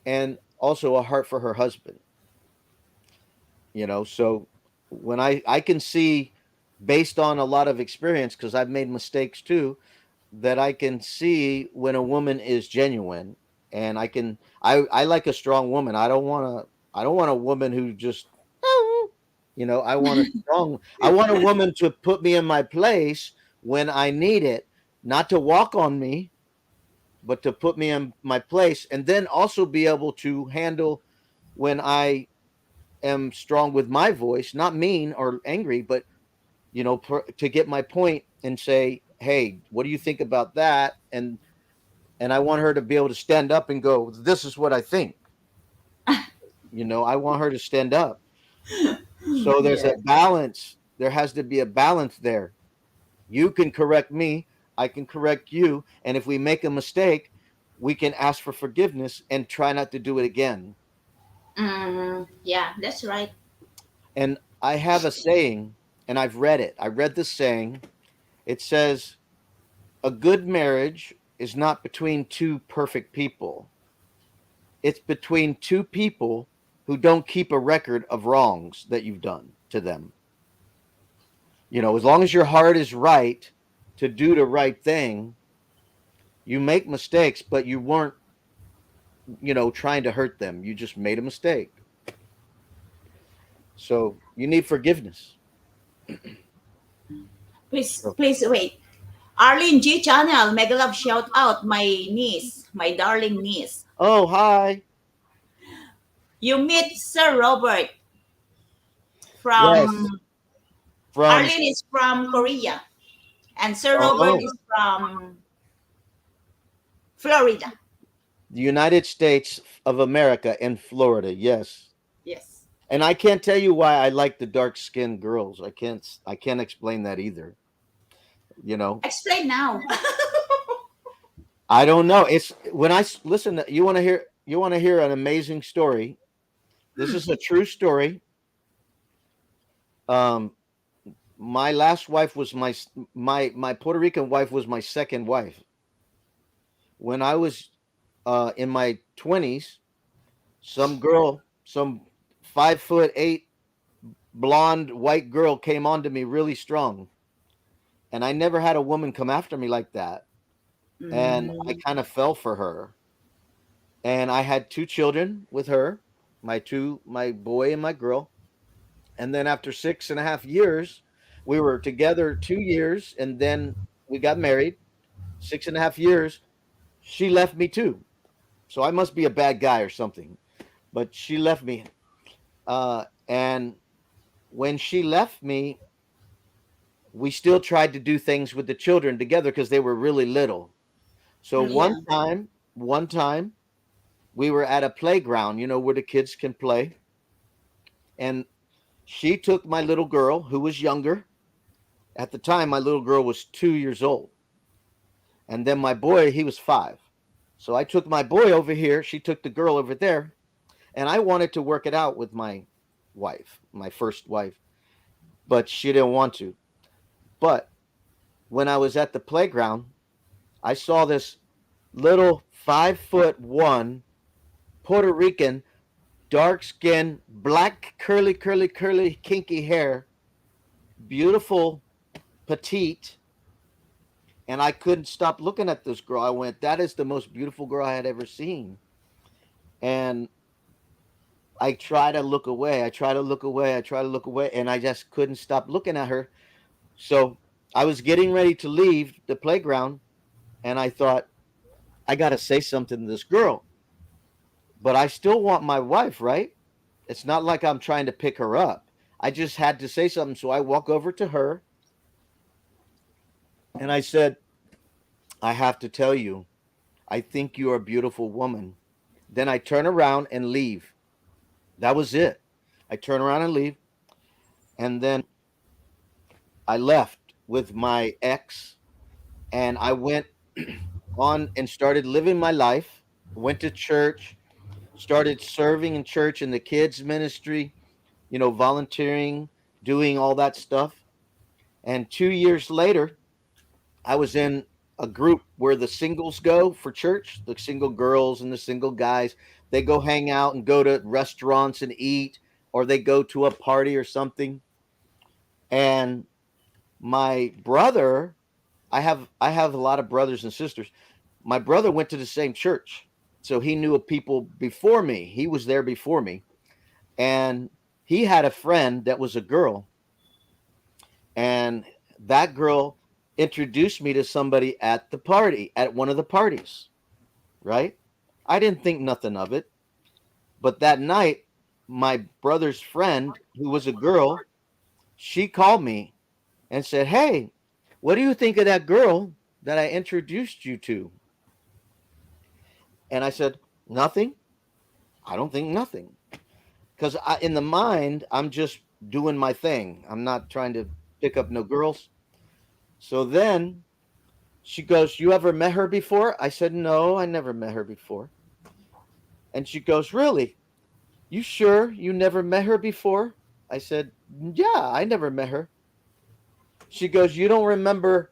and also a heart for her husband. So when I can see, based on a lot of experience, because I've made mistakes too, that I can see when a woman is genuine. And I like a strong woman. I don't want a woman who just I want a woman to put me in my place when I need it, not to walk on me, but to put me in my place, and then also be able to handle when I am strong with my voice, not mean or angry, but to get my point and say, "Hey, what do you think about that?" And I want her to be able to stand up and go, "This is what I think." I want her to stand up. So there's a Yes. balance. There has to be a balance there. You can correct me, I can correct you, and if we make a mistake, we can ask for forgiveness and try not to do it again. Yeah, that's right. And I have a saying, and I've read it. I read the saying. It says, "A good marriage is not between two perfect people. It's between two people who don't keep a record of wrongs that you've done to them." As long as your heart is right to do the right thing, you make mistakes, but you weren't, trying to hurt them. You just made a mistake. So you need forgiveness. Please, So, please wait. Arlene G channel, mega love shout out my niece, my darling niece. oh, hi. You meet Sir Robert Yes. from From, Arlene is from Korea and Sir Robert oh, is from Florida. the United States of America in Florida. Yes. Yes. And I can't tell you why I like the dark skinned girls. I can't explain that either. You know, Explain now. I don't know. It's when listen. You want to hear an amazing story. This is a true story. Um, my last wife was my Puerto Rican wife was my second wife. When I was in my 20s, some 5'8" blonde white girl came on to me really strong, and I never had a woman come after me like that. And I Mm, kind of fell for her, and I had two children with her, my boy and my girl. And then after 6.5 years, we were together 2 years, and then we got married. 6.5 years, she left me too. So I must be a bad guy or something. But she left me. And when she left me, we still tried to do things with the children together because they were really little. So yeah. one time we were at a playground, where the kids can play, and she took my little girl who was younger. At the time, my little girl was 2 years old, and then my boy, he was 5. So I took my boy over here. She took the girl over there, and I wanted to work it out with my wife, my first wife, but she didn't want to. But when I was at the playground, I saw this little 5'1" Puerto Rican, dark skin, black, curly, curly, curly, kinky hair, beautiful, petite, and I couldn't stop looking at this girl. I went, "That is the most beautiful girl I had ever seen." And I try to look away. I try to look away. I try to look away, and I just couldn't stop looking at her. So I was getting ready to leave the playground, and I thought, I got to say something to this girl, but I still want my wife, right? It's not like I'm trying to pick her up. I just had to say something. So I walk over to her and I said, I have to tell you, I think you're a beautiful woman. Then I turn around and leave. That was it. I turn around and leave. And then I left with my ex and I went on and started living my life. Went to church, started serving in church in the kids' ministry, volunteering, doing all that stuff. And 2 years later, I was in a group where the singles go for church, the single girls and the single guys. They go hang out and go to restaurants and eat, or they go to a party or something. And my brother, I have a lot of brothers and sisters. My brother went to the same church. So he knew of people before me. He was there before me. And he had a friend that was a girl, and that girl introduced me to somebody at the party, at one of the parties, right? I didn't think nothing of it. But that night, my brother's friend, who was a girl, she called me and said, Hey, what do you think of that girl that I introduced you to? And I said, Nothing. I don't think nothing. Because in the mind, I'm just doing my thing. I'm not trying to pick up no girls. So then she goes, You ever met her before? I said, No, I never met her before. And she goes, Really? You sure you never met her before? I said, Yeah, I never met her. She goes, You don't remember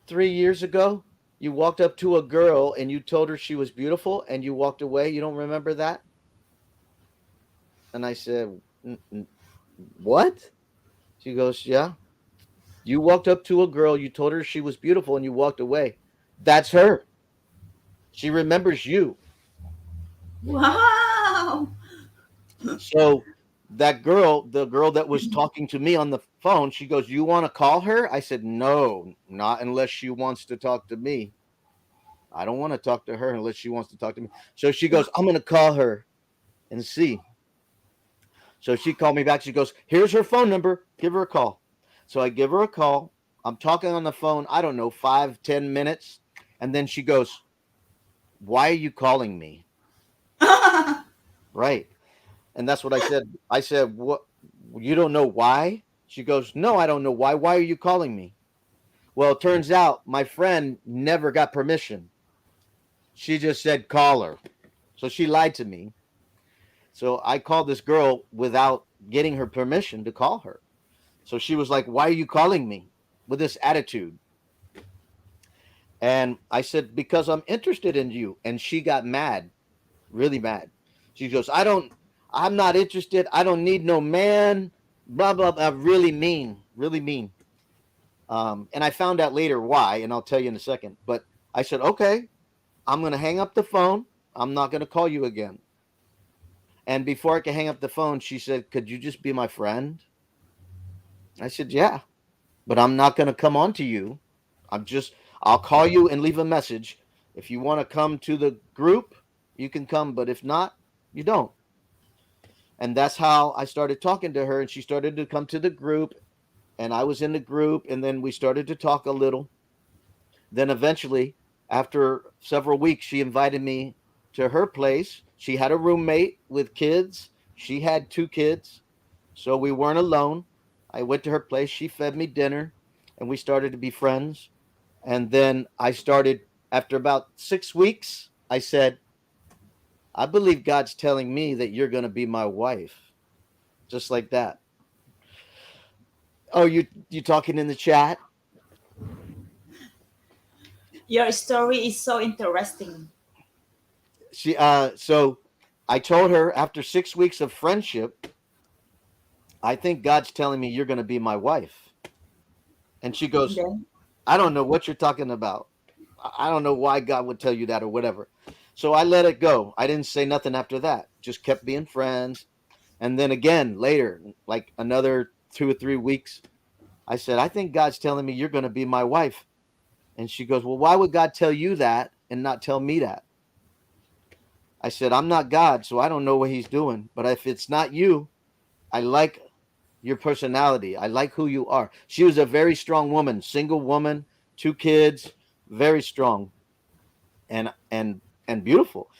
3 years ago? You walked up to a girl and you told her she was beautiful and you walked away. You don't remember that? And I said, What? She goes, Yeah. You walked up to a girl, you told her she was beautiful, and you walked away. That's her. She remembers you. Wow. So that girl, the girl that was talking to me on the phone, she goes, You want to call her? I said, No, not unless she wants to talk to me. I don't want to talk to her unless she wants to talk to me. So she goes, I'm going to call her and see. So she called me back. She goes, Here's her phone number. Give her a call. So I give her a call. I'm talking on the phone, I don't know, 5, 10 minutes. And then she goes, Why are you calling me? Right. And that's what I said. I said, What? You don't know why? She goes, No, I don't know why. Why are you calling me? Well, it turns out my friend never got permission. She just said, Call her. So she lied to me. So I called this girl without getting her permission to call her. So she was like, Why are you calling me with this attitude? And I said, Because I'm interested in you. And she got mad, really mad. She goes, I'm not interested. I don't need no man. Blah, blah, blah. Really mean, really mean. And I found out later why, and I'll tell you in a second. But I said, Okay, I'm going to hang up the phone. I'm not going to call you again. And before I could hang up the phone, she said, Could you just be my friend? I said, Yeah, but I'm not going to come on to you. I'll call you and leave a message. If you want to come to the group, you can come, but if not, you don't. And that's how I started talking to her, and she started to come to the group, and I was in the group, and then we started to talk a little. Then eventually, after several weeks, she invited me to her place. She had a roommate with kids. She had 2 kids, so we weren't alone. I went to her place. She fed me dinner, and we started to be friends. And then I started, after about 6 weeks, I said, I believe God's telling me that you're going to be my wife. Just like that. Oh, you talking in the chat? Your story is so interesting. So I told her after 6 weeks of friendship, I think God's telling me you're going to be my wife. And she And goes, then, I don't know what you're talking about. I don't know why God would tell you that or whatever. So I let it go. I didn't say nothing after that. Just kept being friends. And then again, later, like another 2 or 3 weeks, I said, I think God's telling me you're going to be my wife. And she goes, well, why would God tell you that and not tell me that? I said, I'm not God, so I don't know what he's doing. But if it's not you, I like your personality. I like who you are. She was a very strong woman, single woman, 2 kids, very strong and beautiful.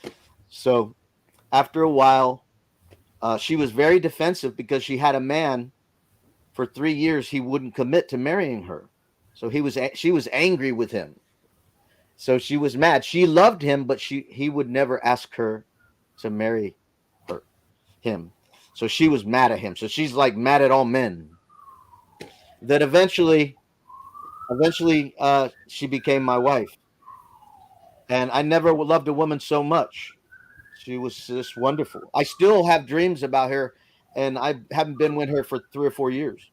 So after a while, she was very defensive because she had a man for 3 years. He wouldn't commit to marrying her, so she was angry with him. So she was mad. She loved him, but he would never ask her to marry her him. So she was mad at him. So she's like mad at all men. That eventually, she became my wife, and I never loved a woman so much. She was just wonderful. I still have dreams about her, and I haven't been with her for 3 or 4 years.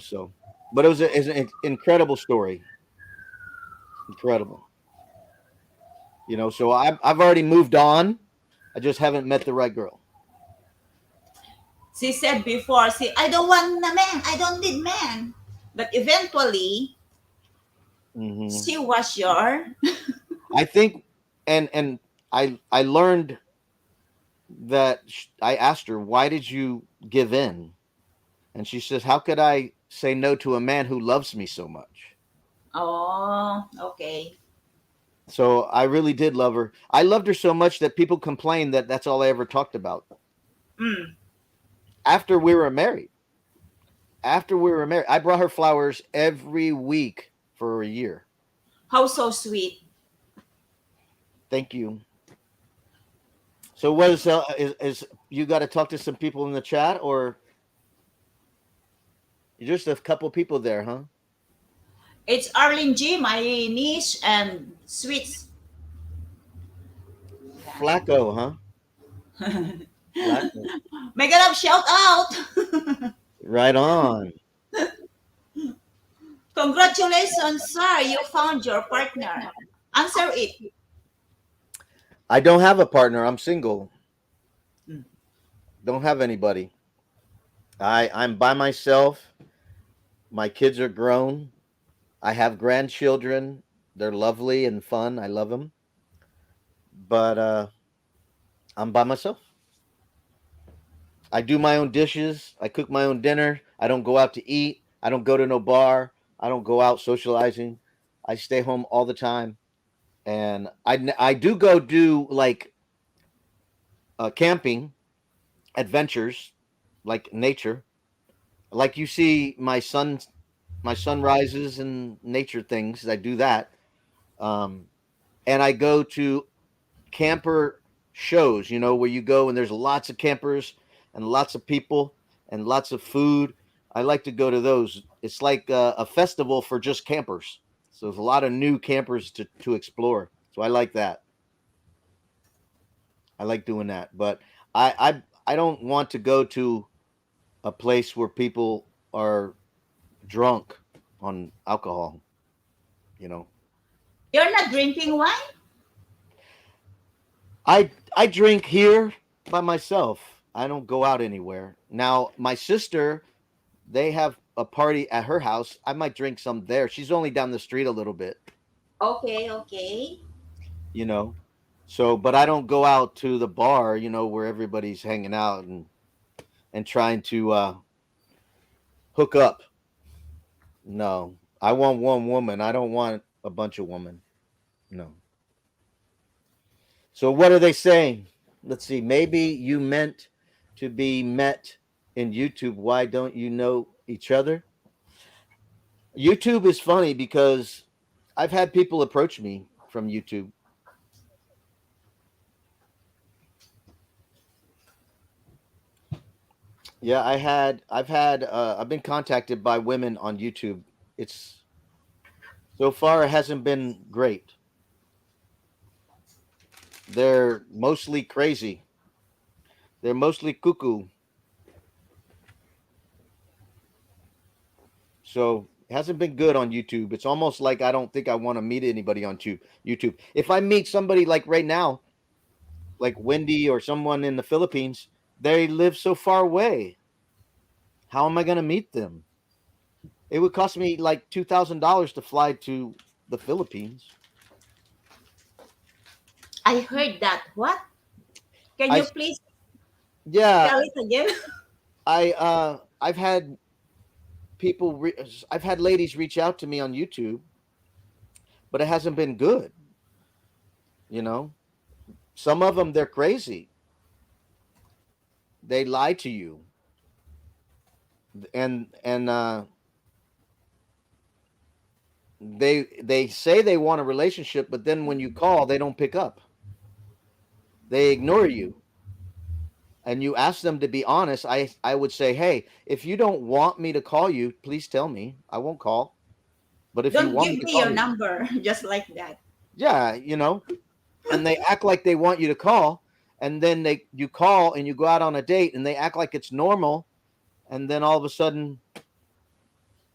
So, but it's an incredible story, incredible. So I've already moved on. I just haven't met the right girl. She said before, I don't want a man. I don't need man. But eventually, Hmm. she was your. I think, and I learned that I asked her, why did you give in? And she says, how could I say no to a man who loves me so much? Oh, okay. So I really did love her. I loved her so much that people complained that that's all I ever talked about. Mm. After we were married, I brought her flowers every week for a year. How so sweet. Thank you. So what is you got to talk to some people in the chat, or you're just a couple people there, huh? It's Arlene G, my niece, and Sweets. Flacco, huh? Flacco. Magandang shout out. Right on. Congratulations, sir. You found your partner. Answer it. I don't have a partner. I'm single. Mm. Don't have anybody. I'm by myself. My kids are grown. I have grandchildren. They're lovely and fun. I love them. But I'm by myself. I do my own dishes. I cook my own dinner. I don't go out to eat. I don't go to no bar. I don't go out socializing. I stay home all the time. And I do go do like camping adventures, like nature. Like you see my sunrises and nature things. I do that. Um, and I go to camper shows, where you go and there's lots of campers and lots of people and lots of food. I like to go to those. It's like a festival for just campers. So there's a lot of new campers to explore. So I like that. I like doing that. But I don't want to go to a place where people are drunk on alcohol, you know. You're not drinking wine? I drink here by myself. I don't go out anywhere. Now, my sister, they have a party at her house. I might drink some there. She's only down the street a little bit, Okay, okay. you know. So, but I don't go out to the bar, where everybody's hanging out and trying to hook up. No. I want one woman. I don't want a bunch of women. No. So what are they saying? Let's see. Maybe you meant to be met in YouTube. Why don't you know each other? YouTube is funny because I've had people approach me from YouTube. Yeah, I've been contacted by women on YouTube. It's so far it hasn't been great. They're mostly crazy. They're mostly cuckoo. So it hasn't been good on YouTube. It's almost like I don't think I want to meet anybody on YouTube. If I meet somebody like right now, like Wendy or someone in the Philippines, they live so far away. How am I going to meet them? It would cost me like $2,000 to fly to the Philippines. I heard that. What? Can I you please yeah, tell it again? I've had I've had ladies reach out to me on YouTube, but it hasn't been good, you know. Some of them they're crazy. They lie to you, and they say they want a relationship, but then when you call, they don't pick up. They ignore you, and you ask them to be honest. I would say, hey, if you don't want me to call you, please tell me. I won't call. But if you Don't want give me to me call your you, number, just like that. yeah, and they act like they want you to call, and then they you call and you go out on a date, and they act like it's normal, and then all of a sudden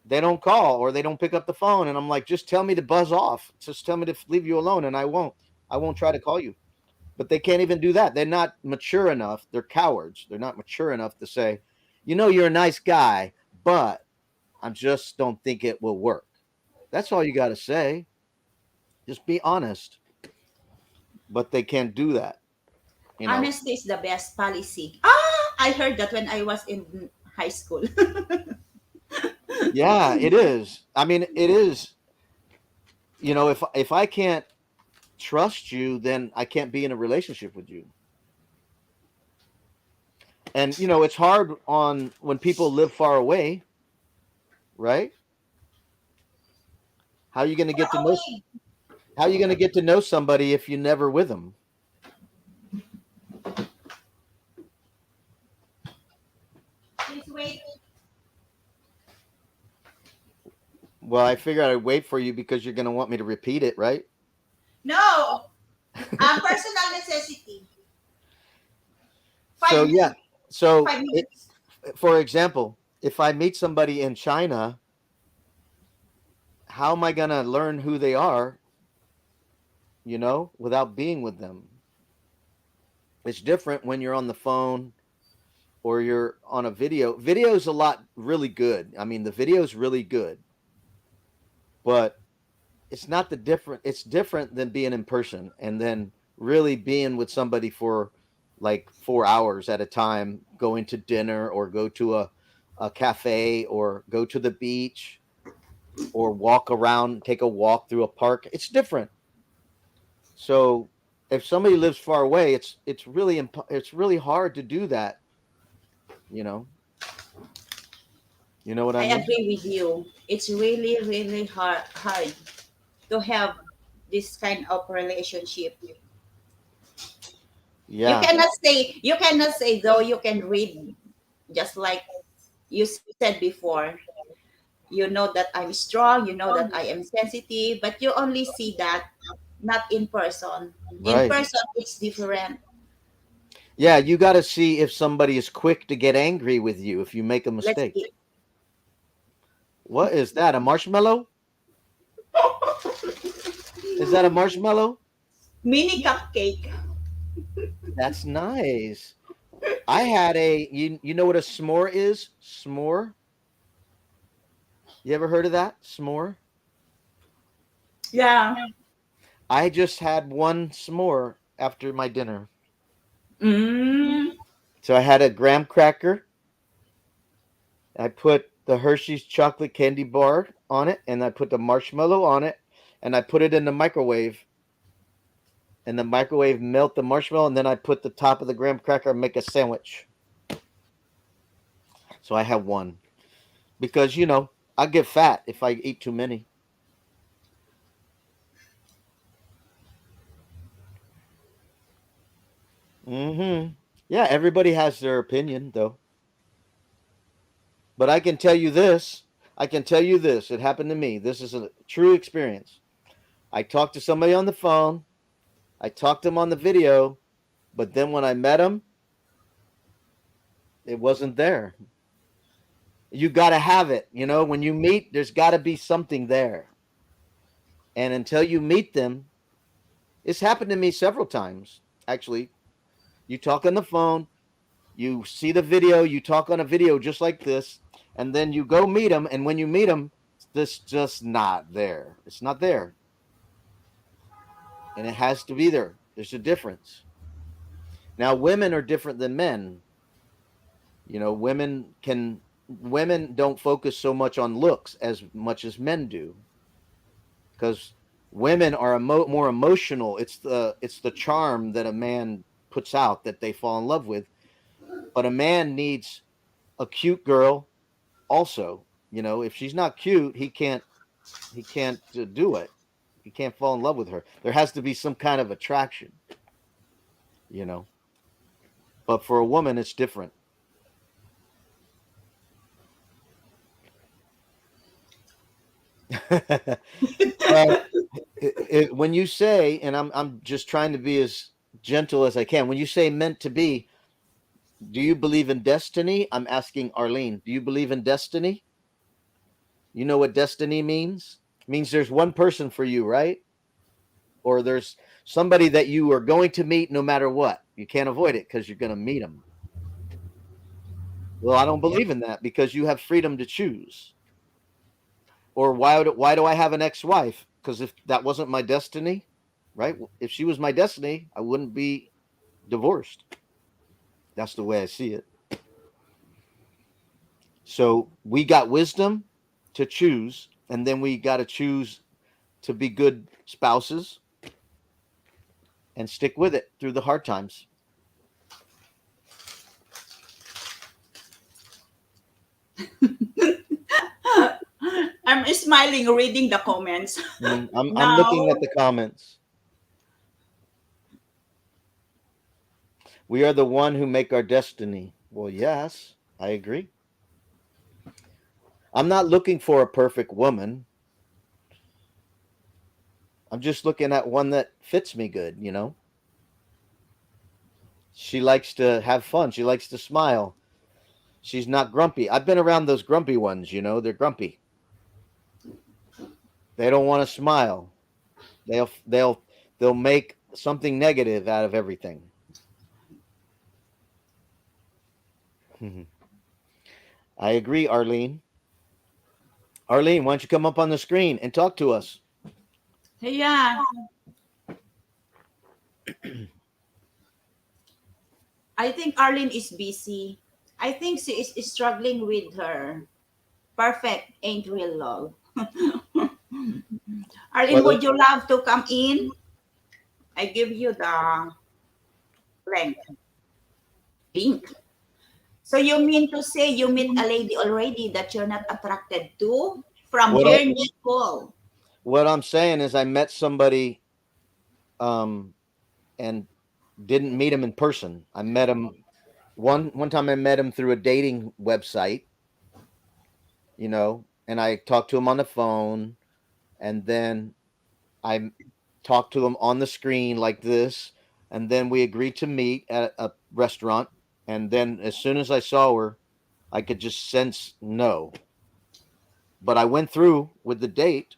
they don't call or they don't pick up the phone, and I'm like, just tell me to buzz off, just tell me to leave you alone, and I won't try to call you. But they can't even do that. They're not mature enough. They're cowards. They're not mature enough to say, you're a nice guy, but I just don't think it will work. That's all you got to say. Just be honest. But they can't do that. You know. Honesty is the best policy. Ah, I heard that when I was in high school. Yeah, it is. I mean, it is. If I can't trust you, then I can't be in a relationship with you. And it's hard on when people live far away, right? How are you going to get to know how are you going to get to know somebody if you never with them? Please wait. Well, I figured I'd wait for you because you're going to want me to repeat it, right? No, personal necessity. So 5 minutes. yeah. So 5 minutes. for example, if I meet somebody in China, how am I going to learn who they are, without being with them? It's different when you're on the phone or you're on a video. Video's a lot really good. I mean, the video's really good, but it's different than being in person and then really being with somebody for like 4 hours at a time, going to dinner or go to a cafe or go to the beach or walk around, take a walk through a park. It's different. So if somebody lives far away, it's really hard to do that, you know. You know what I I mean? agree with you. It's really, really hard to have this kind of relationship. Yeah, You cannot say though you can read, just like you said before. You know that I'm strong, you know that I am sensitive, but you only see that not in person. In right. person it's different. Yeah, you got to see if somebody is quick to get angry with you if you make a Let's mistake. see. What is that? A marshmallow? Is that a marshmallow? Mini cupcake. That's nice. I had you know what a s'more is? S'more? You ever heard of that? S'more? Yeah. I just had one s'more after my dinner. Mm. So I had a graham cracker. I put the Hershey's chocolate candy bar on it, and I put the marshmallow on it, and I put it in the microwave. And the microwave melt the marshmallow, and then I put the top of the graham cracker and make a sandwich. So I have one because I get fat if I eat too many. Yeah, everybody has their opinion though. But I can tell you this. I can tell you this. It happened to me. This is a true experience. I talked to somebody on the phone. I talked to them on the video, but then when I met them, it wasn't there. You got to have it. When you meet, there's got to be something there. And until you meet them, it's happened to me several times. Actually, you talk on the phone, you see the video, you talk on a video just like this, and then you go meet them, and when you meet them, this just not there. It's not there, and it has to be there. There's a difference. Now, women are different than men. You know, women don't focus so much on looks as much as men do, because women are more emotional. It's the charm that a man puts out that they fall in love with. But a man needs a cute girl also. You know, if she's not cute, he can't do it. He can't fall in love with her. There has to be some kind of attraction, you know. But for a woman, it's different. Well, when you say, and I'm just trying to be as gentle as I can. When you say meant to be, do you believe in destiny? I'm asking Arlene. Do you believe in destiny? You know what destiny means? It means there's one person for you, right? Or there's somebody that you are going to meet no matter what. You can't avoid it because you're going to meet them. Well, I don't believe in that because you have freedom to choose. Or why do I have an ex-wife? Because if that wasn't my destiny, right? If she was my destiny, I wouldn't be divorced. That's the way I see it. So we got wisdom to choose, and then we got to choose to be good spouses and stick with it through the hard times. I'm smiling reading the comments. I'm Now, looking at the comments. We are the one who make our destiny. Well, yes, I agree. I'm not looking for a perfect woman. I'm just looking at one that fits me good, you know? She likes to have fun. She likes to smile. She's not grumpy. I've been around those grumpy ones, you know? They're grumpy. They don't want to smile. They'll make something negative out of everything. I agree, Arlene. Arlene, why don't you come up on the screen and talk to us? yeah, I think Arlene is busy. I think she is struggling with her perfect ain't real love. Arlene, Well, would you love to come in? I give you the link. Link. So you mean to say you meet a lady already that you're not attracted to from what I, Dear Nicole? what I'm saying is I met somebody um and didn't meet him in person. I met him one time. I met him through a dating website, you know, and I talked to him on the phone, and then I talked to him on the screen like this, and then we agreed to meet at a restaurant, and then as soon as I saw her, I could just sense no. But I went through with the date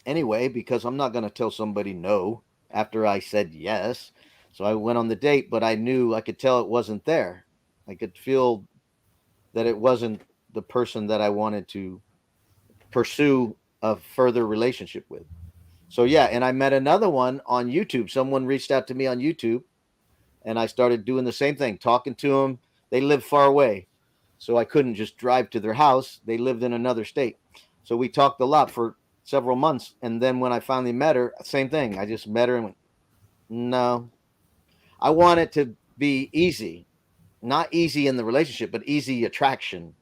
anyway because I'm not going to tell somebody no after I said yes. So I went on the date, but I knew I could tell it wasn't there. I could feel that it wasn't the person that I wanted to pursue a further relationship with. So yeah, and I met another one on YouTube. Someone reached out to me on YouTube, and I started doing the same thing, talking to them. They live far away, so I couldn't just drive to their house. They lived in another state. So we talked a lot for several months, and then when I finally met her, same thing. I just met her and went, "No, I want it to be easy. Not easy in the relationship, but easy attraction,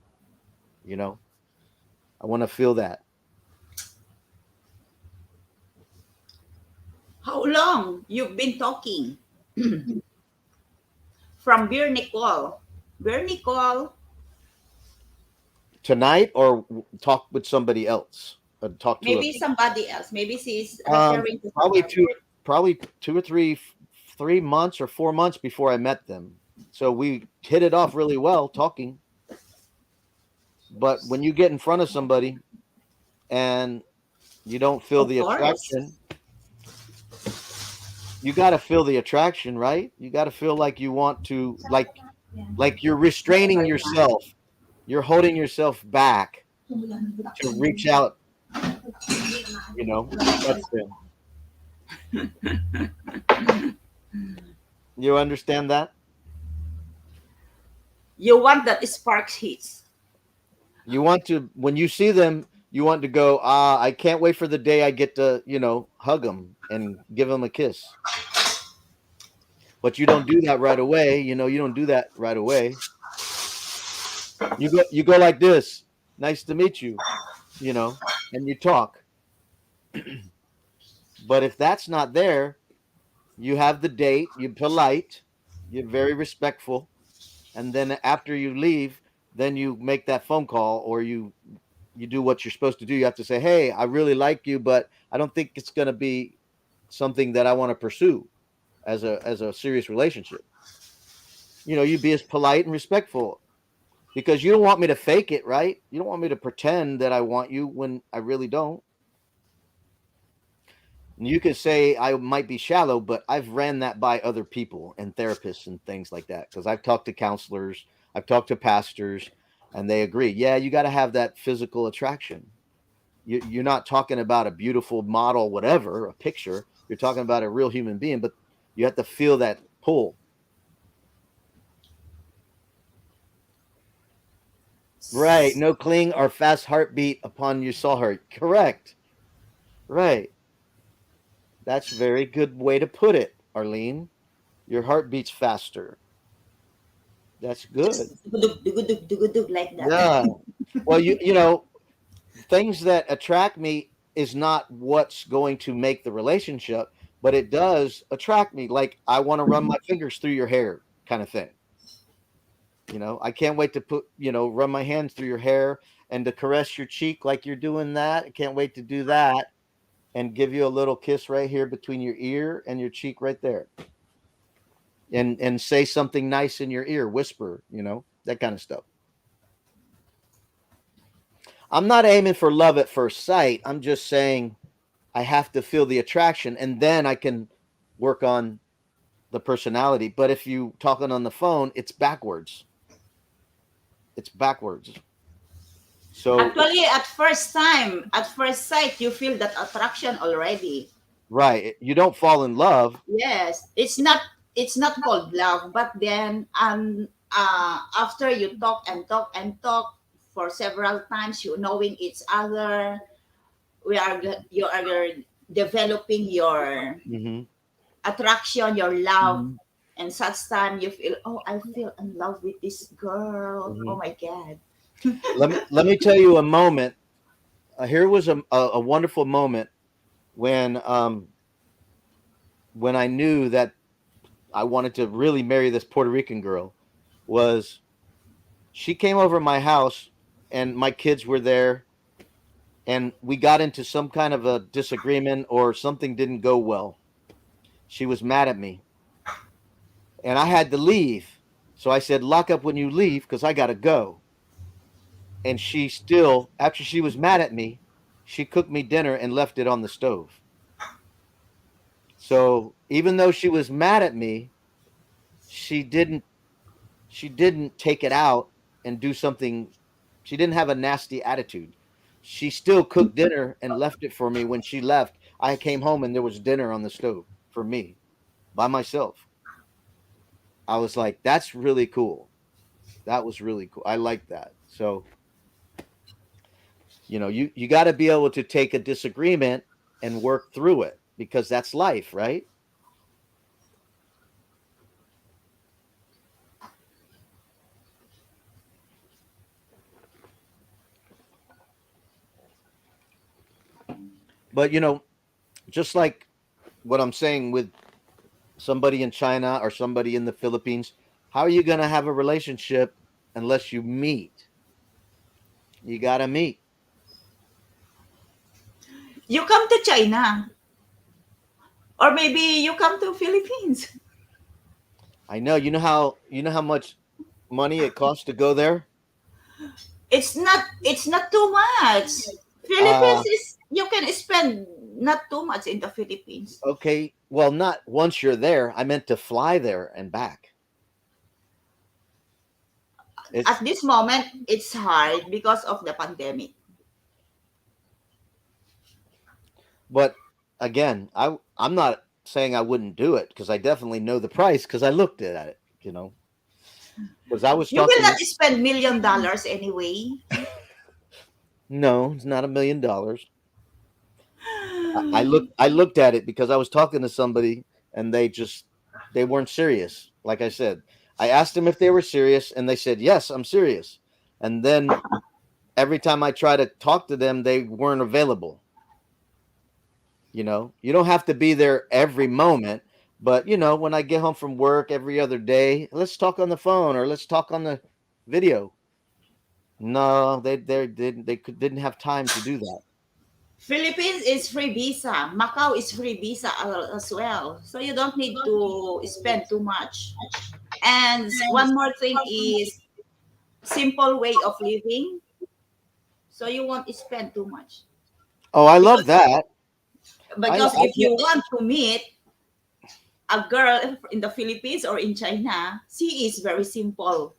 you know? I want to feel that." How long you've been talking from Dear Nicole? Dear Nicole, Tonight or talk with somebody else? Talk to a maybe somebody else. Maybe she's um referring to probably somebody. probably 2 or 3 months or 4 months before I met them. So we hit it off really well talking. But when you get in front of somebody and you don't feel Of the course. attraction, you got to feel the attraction, right? You got to feel like you want to, like you're restraining yourself. You're holding yourself back to reach out, to touch them. You understand that? You want that sparks hits. You want to, when you see them, you want to go, I can't wait for the day I get to, hug them and give them a kiss. But you don't do that right away. You don't do that right away. You go like this. Nice to meet you, and you talk. But if that's not there, you have the date, you're polite, you're very respectful, and then after you leave, then you make that phone call, or you do what you're supposed to do. You have to say, "Hey, I really like you, but I don't think it's going to be something that I want to pursue as a serious relationship." You be as polite and respectful, because you don't want me to fake it, right? You don't want me to pretend that I want you when I really don't. And you could say I might be shallow, but I've ran that by other people and therapists and things like that, because I've talked to counselors, I've talked to pastors, and they agree. Yeah, you got to have that physical attraction. You're not talking about a beautiful model, whatever, a picture. You're talking about a real human being, but you have to feel that pull. Right. No cling or fast heartbeat upon your soul heart. Correct. Right. That's a very good way to put it, Arlene. Your heart beats faster. That's good. Just dugudug, dugudug, dugudug, like that. Yeah. Well, things that attract me is not what's going to make the relationship, but it does attract me. Like, I want to run my fingers through your hair, kind of thing. I can't wait to run my hands through your hair and to caress your cheek like you're doing that. I can't wait to do that and give you a little kiss right here between your ear and your cheek right there. And say something nice in your ear, whisper, that kind of stuff. I'm not aiming for love at first sight. I'm just saying I have to feel the attraction, and then I can work on the personality. But if you talking on the phone, it's backwards. It's backwards. So Actually, at first sight, you feel that attraction already. right, you don't fall in love. Yes, it's not called love, but then after you talk and talk and talk for several times, you knowing each other, you are developing your Hmm. attraction, your love, Hmm. and such time you feel, oh, I feel in love with this girl. Oh Hmm. my god. Let me tell you a moment. Here was a wonderful moment when I knew that I wanted to really marry this Puerto Rican girl. Was she came over my house, and my kids were there, and we got into some kind of a disagreement, or something didn't go well. She was mad at me, and I had to leave. So I said, "Lock up when you leave, because I got to go." And she still, after she was mad at me, she cooked me dinner and left it on the stove. So even though she was mad at me, she didn't she didn't take it out and do something. She didn't have a nasty attitude. She still cooked dinner and left it for me. When she left, I came home and there was dinner on the stove for me by myself. I was like, that's really cool. That was really cool. I like that. So, you got to be able to take a disagreement and work through it, because that's life, right? But, just like what I'm saying with somebody in China or somebody in the Philippines, how are you going to have a relationship unless you meet? You got to meet. You come to China, or maybe you come to Philippines. I know. You know how much money it costs to go there? It's not too much. Uh Philippines is, you can spend not too much in the Philippines. okay. Well, not once you're there. I meant to fly there and back. It's At this moment, it's hard because of the pandemic. but again, I'm not saying I wouldn't do it because I definitely know the price because I looked at it, because I was You will talking. not spend $1 million anyway. No, it's not $1 million. I looked at it because I was talking to somebody and they weren't serious. Like I said, I asked them if they were serious and they said yes, I'm serious. And then every time I try to talk to them, they weren't available. You don't have to be there every moment, but when I get home from work every other day, let's talk on the phone or let's talk on the video. No, didn't have time to do that. Philippines is free visa. Macau is free visa as well. So you don't need to spend too much. And one more thing is simple way of living. So you won't spend too much. Oh, I love Because that. because I if you want to meet a girl in the Philippines or in China, she is very simple.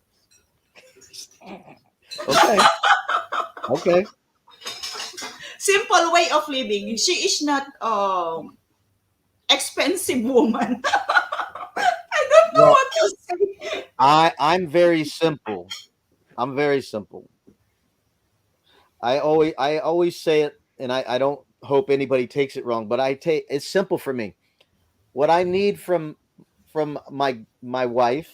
Okay, okay. Simple way of living. She is not expensive woman. I don't know Well, what to say. I'm very simple. I'm very simple. I always say it, and I don't hope anybody takes it wrong, but it's simple for me. What I need from my wife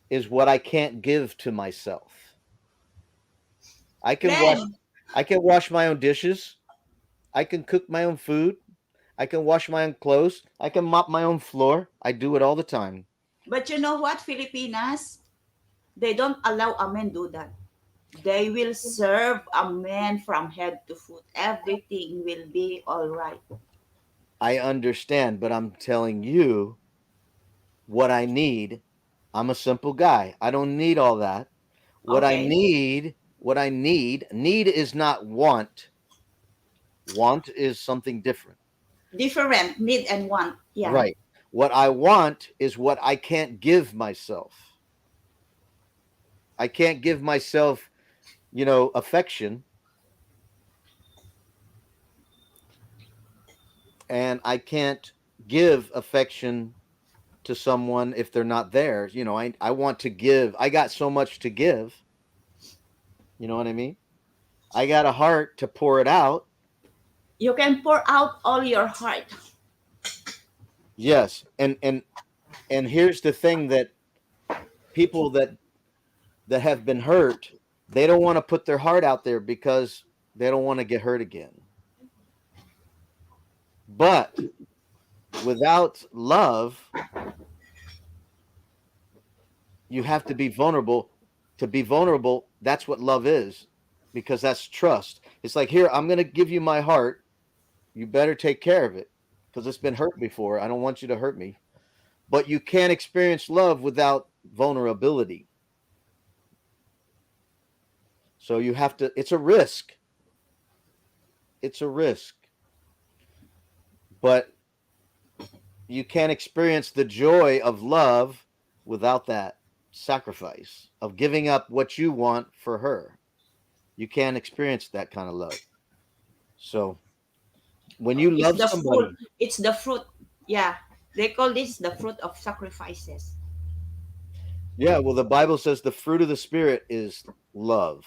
is what I can't give to myself. I can wash Then, I can wash my own dishes. I can cook my own food. I can wash my own clothes. I can mop my own floor. I do it all the time. but you know what, Filipinas, they don't allow a man do that. They will serve a man from head to foot. Everything will be all right. I understand, but I'm telling you what I need. I'm a simple guy. I don't need all that. Okay. Need is not want. Want is something different. Different need and want. Yeah. Right. What I want is what I can't give myself. I can't give myself, affection, and I can't give affection to someone if they're not there. I want to give. I got so much to give. You know what I mean? I got a heart to pour it out. You can pour out all your heart. Yes. And here's the thing that people that have been hurt, they don't want to put their heart out there because they don't want to get hurt again. But without love, you have to be vulnerable. To be vulnerable, that's what love is, because that's trust. It's like, here, I'm going to give you my heart. You better take care of it because it's been hurt before. I don't want you to hurt me. But you can't experience love without vulnerability. So you have to, it's a risk. It's a risk. But you can't experience the joy of love without that sacrifice of giving up what you want for her. You can't experience that kind of love. So when you It's love the fruit. somebody, It's the fruit. Yeah. They call this the fruit of sacrifices. yeah, well, the Bible says the fruit of the Spirit is love.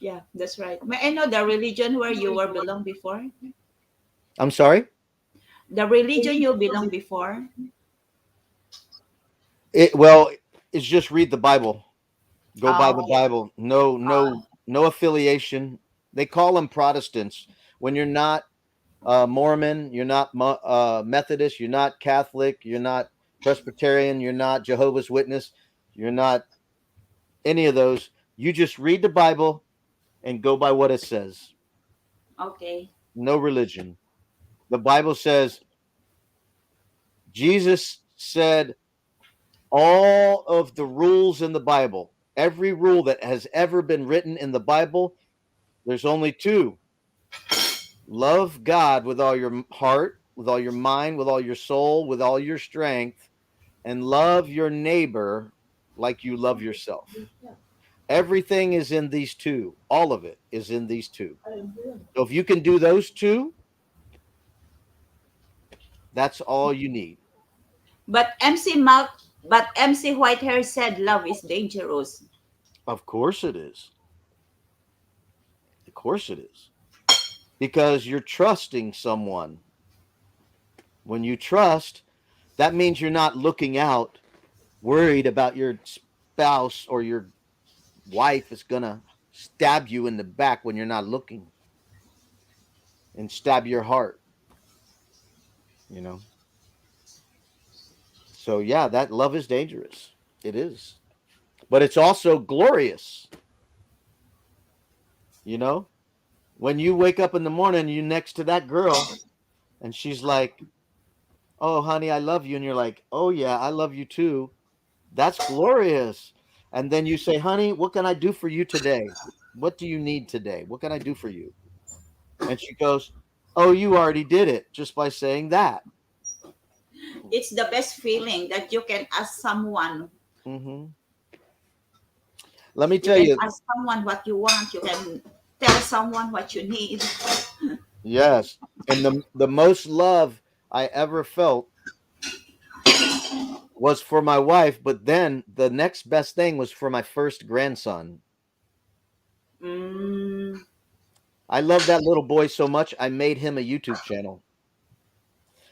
Yeah, that's right. May I know the religion where you were belong before? I'm sorry? The religion you belong before? Well, it's just read the Bible. Go by the Okay. Bible. No, no affiliation. They call them Protestants. When you're not Mormon, you're not Methodist, you're not Catholic, you're not Presbyterian, you're not Jehovah's Witness, you're not any of those. You just read the Bible and go by what it says. Okay. No religion. The Bible says, Jesus said all of the rules in the Bible, every rule that has ever been written in the Bible, there's only two: love God with all your heart, with all your mind, with all your soul, with all your strength, and love your neighbor. like you love yourself. Everything is in these two. All of it is in these two. So if you can do those two, that's all you need. But MC Whitehair said love is dangerous. Of course it is. Of course it is. Because you're trusting someone. When you trust, that means you're not looking out worried about your spouse or your wife is going to stab you in the back when you're not looking and stab your heart, you know. So yeah, that love is dangerous. It is. But it's also glorious, you know? When you wake up in the morning, you next to that girl and she's like, "Oh, honey, I love you." And you're like, "Oh yeah, I love you too." That's glorious. And then you say, "Honey, what can I do for you today? What do you need today? What can I do for you?" And she goes, "Oh, you already did it just by saying that." It's the best feeling that you can ask someone. Hmm. Let me You tell can you, ask someone what you want. You can tell someone what you need. yes. And the most love I ever felt was for my wife, but then the next best thing was for my first grandson. Mm, I love that little boy so much, I made him a YouTube channel.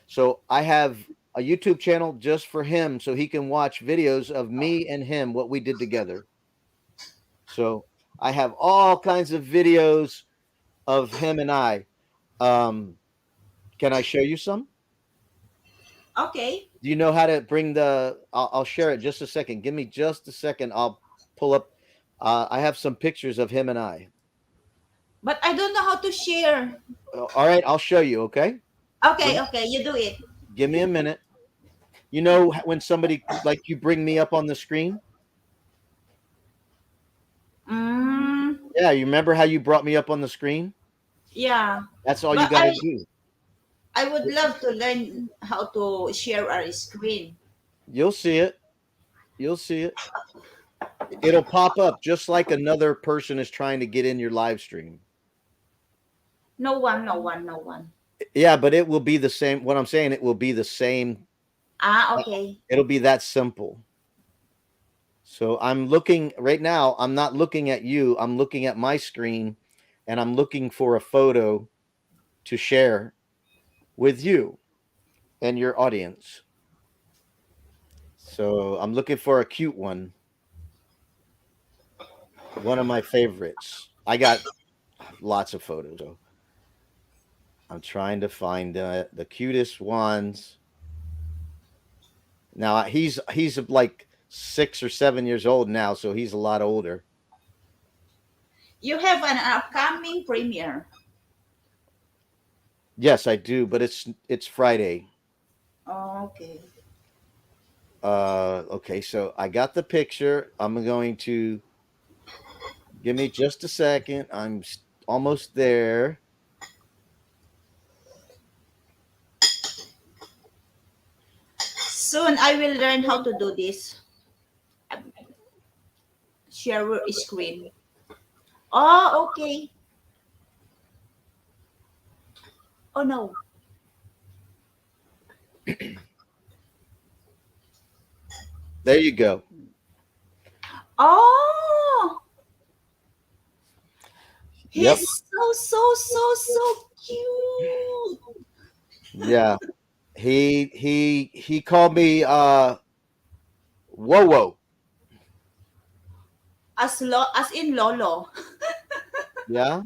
So I have a YouTube channel just for him so he can watch videos of me and him, what we did together. So I have all kinds of videos of him and I. Um, can I show you some? okay. Do you know how to bring the? I'll share it just a second. Give me just a second. I'll pull up. I have some pictures of him and I. But I don't know how to share. All right, I'll show you. Okay, Okay, give, okay, you do it. give me a minute. You know when somebody like you bring me up on the screen? Mm, Yeah, you remember how you brought me up on the screen? yeah. That's all you But got to do. I would love to learn how to share our screen. You'll see it. You'll see it. It'll pop up just like another person is trying to get in your live stream. No one, no one, no one. Yeah, but it will be the same. What I'm saying, it will be the same. Ah, okay. It'll be that simple. So I'm looking right now. I'm not looking at you. I'm looking at my screen and I'm looking for a photo to share with you and your audience. So I'm looking for a cute one of my favorites. I got lots of photos. So I'm trying to find the cutest ones. Now he's like 6 or 7 years old now, so he's a lot older. You have an upcoming premiere. Yes, I do, but it's Friday. Okay. Okay, so I got the picture. I'm going to give me just a second. Almost there. Soon I will learn how to do this. Share screen. Oh, okay. Oh no. There you go. Oh, Yep. he's so cute. Yeah. He called me whoa whoa. As in Lolo. Yeah.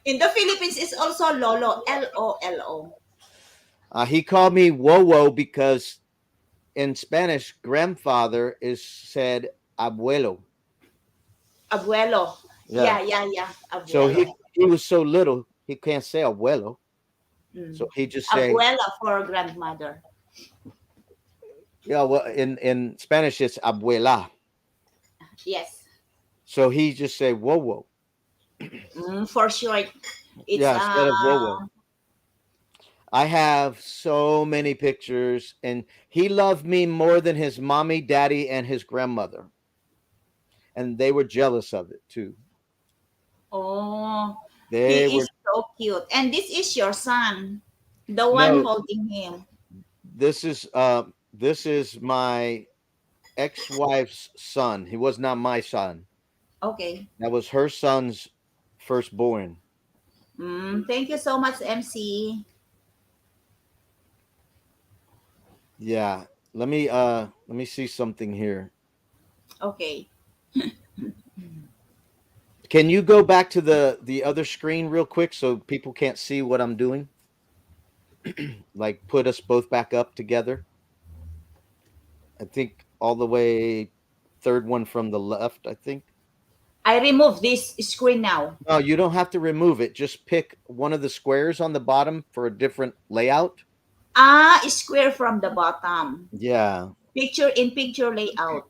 In the Philippines, it's also Lolo. Lolo. He called me whoa whoa because in Spanish grandfather is said abuelo. Abuelo. Yeah. Yeah. So Abuelo. he was so little he can't say abuelo. So Mm. he just say Abuela for grandmother. yeah. Well, in Spanish it's abuela. Yes. So he just say whoa whoa. For short, it's Yeah, instead of whoa whoa. I have so many pictures, and he loved me more than his mommy, daddy, and his grandmother, and they were jealous of it too. Oh, They he were is so cute. And this is your son, the one no. holding him. This is my ex-wife's son. He was not my son. Okay. That was her son's firstborn. Thank you so much, MC. Yeah. Let me see something here. Okay. Can you go back to the other screen real quick so people can't see what I'm doing? Like put us both back up together. I think all the way third one from the left, I think. I remove this screen now. No, you don't have to remove it. Just pick one of the squares on the bottom for a different layout. Square from the bottom. Yeah. Picture in picture layout.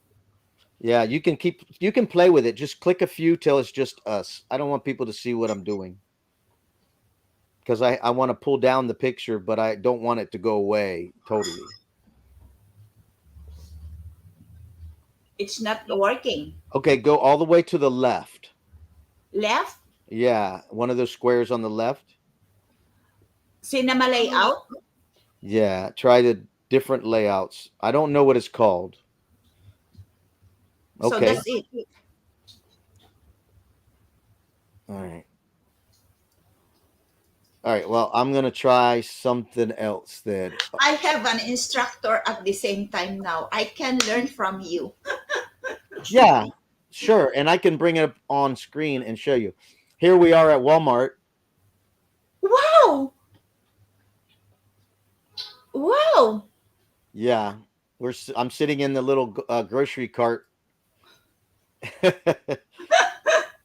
Yeah, you can play with it. Just click a few till it's just us. I don't want people to see what I'm doing because I want to pull down the picture, but I don't want it to go away totally. It's not working. Okay, go all the way to the left. Left, Yeah, one of those squares on the left. cinema layout. Yeah, try the different layouts. I don't know what it's called. So Okay. that's it. All right. All right. Well, I'm going to try something else then. I have an instructor at the same time now. I can learn from you. Yeah, sure. And I can bring it up on screen and show you. Here we are at Walmart. Wow! Wow! Yeah. I'm sitting in the little grocery cart.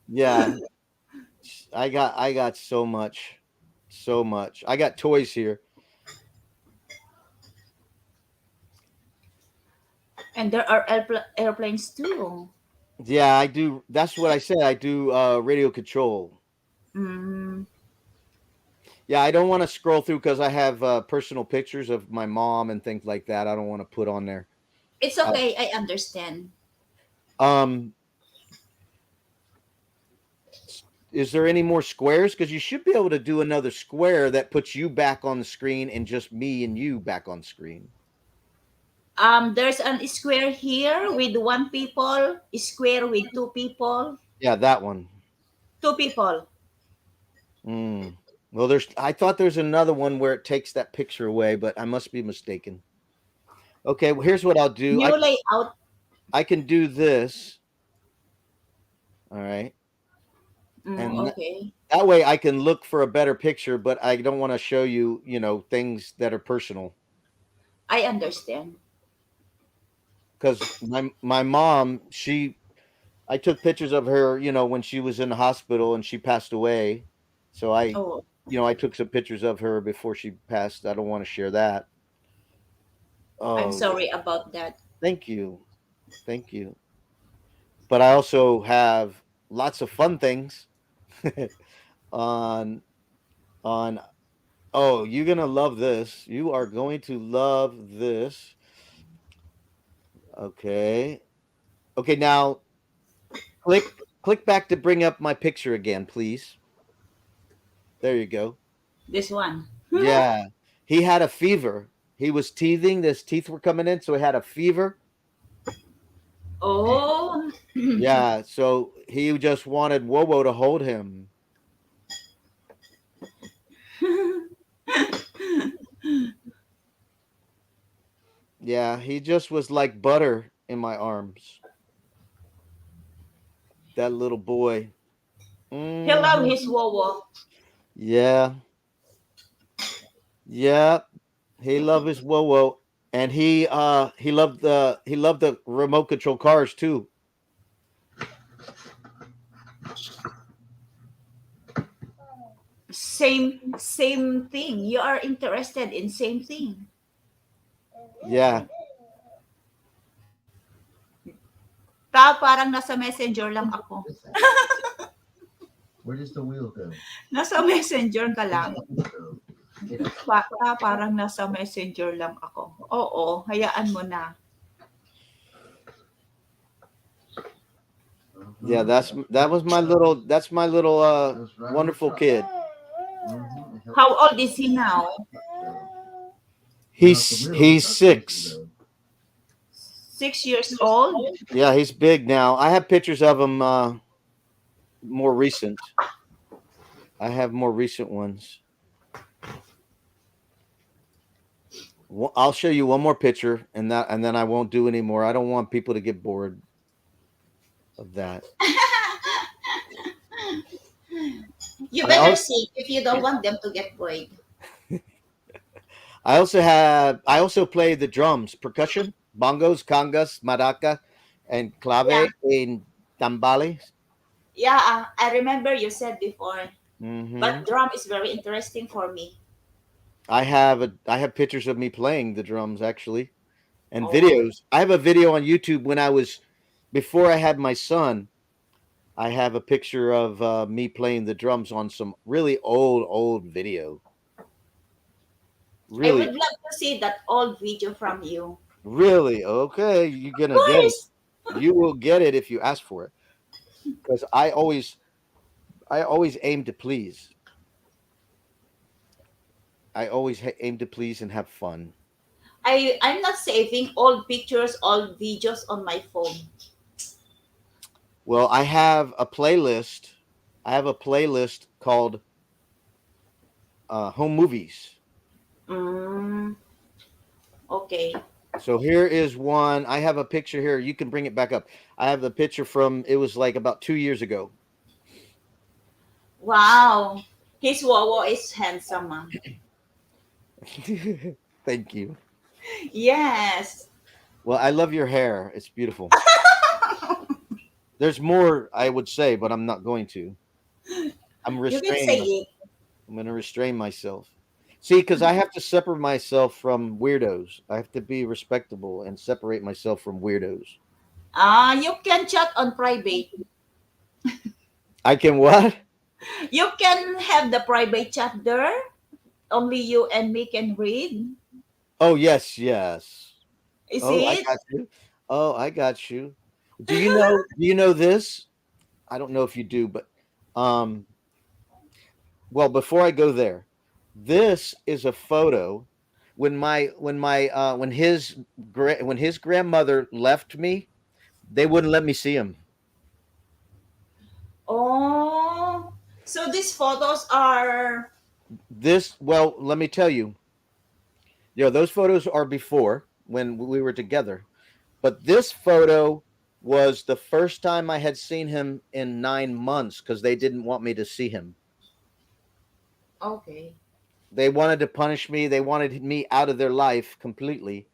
Yeah, I got so much. So much. I got toys here. And there are airplanes too. Yeah, I do. That's what I said. I do radio control. Mm, Yeah, I don't want to scroll through because I have personal pictures of my mom and things like that. I don't want to put on there. it's Uh, okay. I understand. um, is there any more squares? Because you should be able to do another square that puts you back on the screen and just me and you back on screen. There's an square here with one people, square with two people, Yeah, that one. two people. Mm. Well, there's. I thought there's another one where it takes that picture away, but I must be mistaken. Okay, well, here's what I'll do. New layout. I can do this. All right, and Okay. that way I can look for a better picture, but I don't want to show you, things that are personal. I understand. Because my mom, I took pictures of her, when she was in the hospital and she passed away. So Oh, I took some pictures of her before she passed. I don't want to share that. I'm Oh, sorry about that. thank you, thank you. But I also have lots of fun things on on. Oh, you're gonna love this. You are going to love this. Okay. Okay, now click back to bring up my picture again, please. There you go. This one. Yeah. He had a fever. He was teething. His teeth were coming in, so he had a fever. Oh. Yeah. So he just wanted Wowo to hold him. Yeah. He just was like butter in my arms. That little boy. He love Mhm. his Wowo. Yeah. Yeah. He loved his Wowo. And he loved the remote control cars too. Same thing. You are interested in same thing. Yeah. Parang nasa messenger lang ako. Where does the wheel go? Nasa messenger ka lang. Go? Bata, parang nasa messenger lang ako. Oo, hayaan mo na. Yeah, that's my little wonderful kid. How old is he now? He's 6. 6 years old? Yeah, he's big now. I have pictures of him more recent. I have more recent ones. I'll show you one more picture, and then I won't do any more. I don't want people to get bored of that. You I better also, sing if you don't want them to get bored. I also play the drums, percussion, bongos, congas, maraca, and clave Yeah, and tambales. yeah, I remember you said before. Hmm. But drum is very interesting for me. I have pictures of me playing the drums actually, and Oh, wow. videos. I have a video on YouTube when I was before I had my son. I have a picture of me playing the drums on some really old video. I would Really, love to see that old video from you. really. Okay, you're Of gonna get it. course. You will get it if you ask for it. Because I always aim to please. I always aim to please and have fun. I'm not saving old pictures, old videos on my phone. Well, I have a playlist. I have a playlist called Home Movies. Mm, okay. So here is one. I have a picture here. You can bring it back up. I have the picture from it was like about 2 years ago. Wow. His Wawa is handsome. Thank you. Yes. Well, I love your hair. It's beautiful. There's more I would say, but I'm not going to. I'm You can say restraining. it. I'm going to restrain myself. See, because I have to separate myself from weirdos. I have to be respectable and separate myself from weirdos. You can chat on private. I can what? You can have the private chat there. Only you and me can read. Oh yes, yes. Is Oh, I it? got you. Oh, I got you. Do you know this? I don't know if you do, but um well, before I go there, this is a photo when his grandmother left me, they wouldn't let me see him. Oh, so these photos are This well, let me tell you. Those photos are before when we were together. But this photo was the first time I had seen him in 9 months because they didn't want me to see him. okay. They wanted to punish me. They wanted me out of their life completely,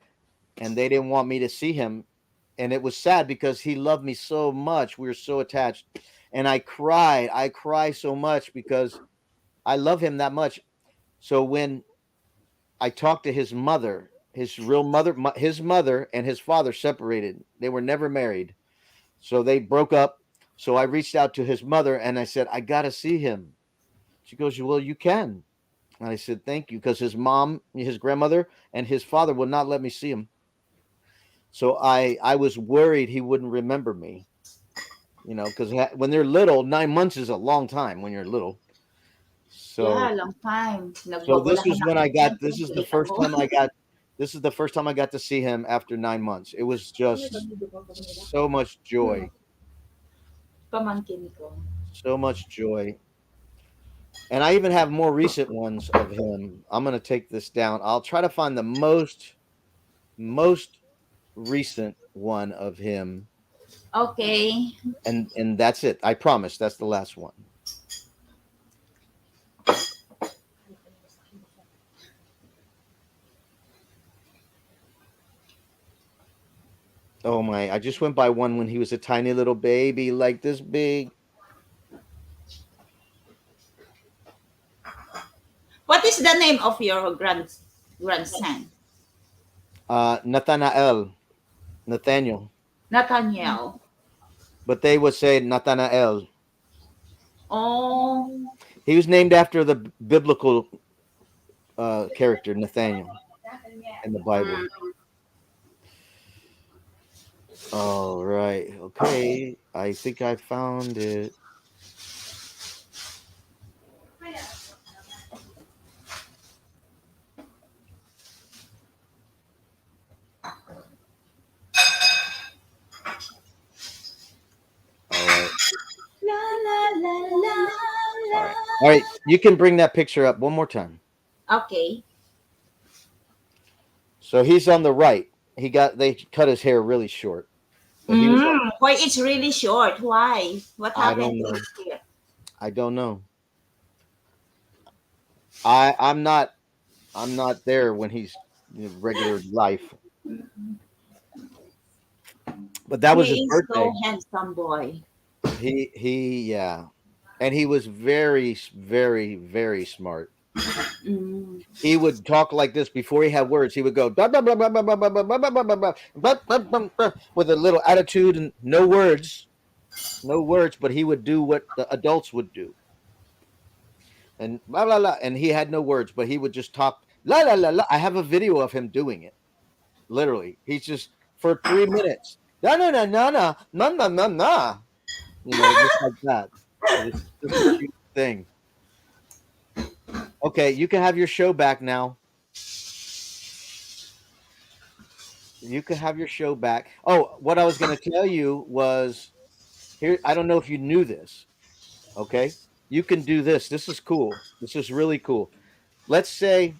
and they didn't want me to see him. And it was sad because he loved me so much. We were so attached. And I cried. I cry so much because I love him that much. So when I talked to his mother, his real mother, his mother and his father separated. They were never married. So they broke up. So I reached out to his mother and I said, I got to see him. She goes, well, you can. And I said, thank you. Because his mom, his grandmother, and his father would not let me see him. So I was worried he wouldn't remember me, because when they're little, 9 months is a long time when you're little. Yeah, So, long time. so this was when I got, Nagkwento ng kulit ako. this is the first time I got to see him after 9 months. It was just so much joy, Pamangkin ko. so much joy. And I even have more recent ones of him. I'm going to take this down. I'll try to find the most recent one of him, Okay. and that's it. I promise that's the last one. Oh my, I just went by one when he was a tiny little baby, like this big. What is the name of your grandson? Nathaniel. Nathaniel. But they would say Nathanael. Oh, He was named after the biblical character Nathaniel in the Bible. Mm. All right. Okay. I think I found it. All right. La la la la All la. right. All right. You can bring that picture up one more time. Okay. So he's on the right. They cut his hair really short. So he was on. Why it's really short? Why? What I happened don't to know. his hair? I don't know. I'm not there when he's regular life. But that was his He is so birthday. handsome boy. Yeah. And he was very very very smart. Mm. He would talk like this before he had words. He would go "Blah, blah, blah, blah, blah, blah, blah, blah, blah, blah, blah, blah, blah, blah, blah, blah," with a little attitude and no words, no words, but he would do what the adults would do. And blah blah blah. And he had no words, but he would just talk la la la la. I have a video of him doing it. Literally. He's just for 3 minutes. No no no no no no no no no. Just like that. It was just a cute thing. Okay, you can have your show back now. You can have your show back. Oh, what I was going to tell you was here. I don't know if you knew this. Okay, you can do this. This is cool. This is really cool. Let's say,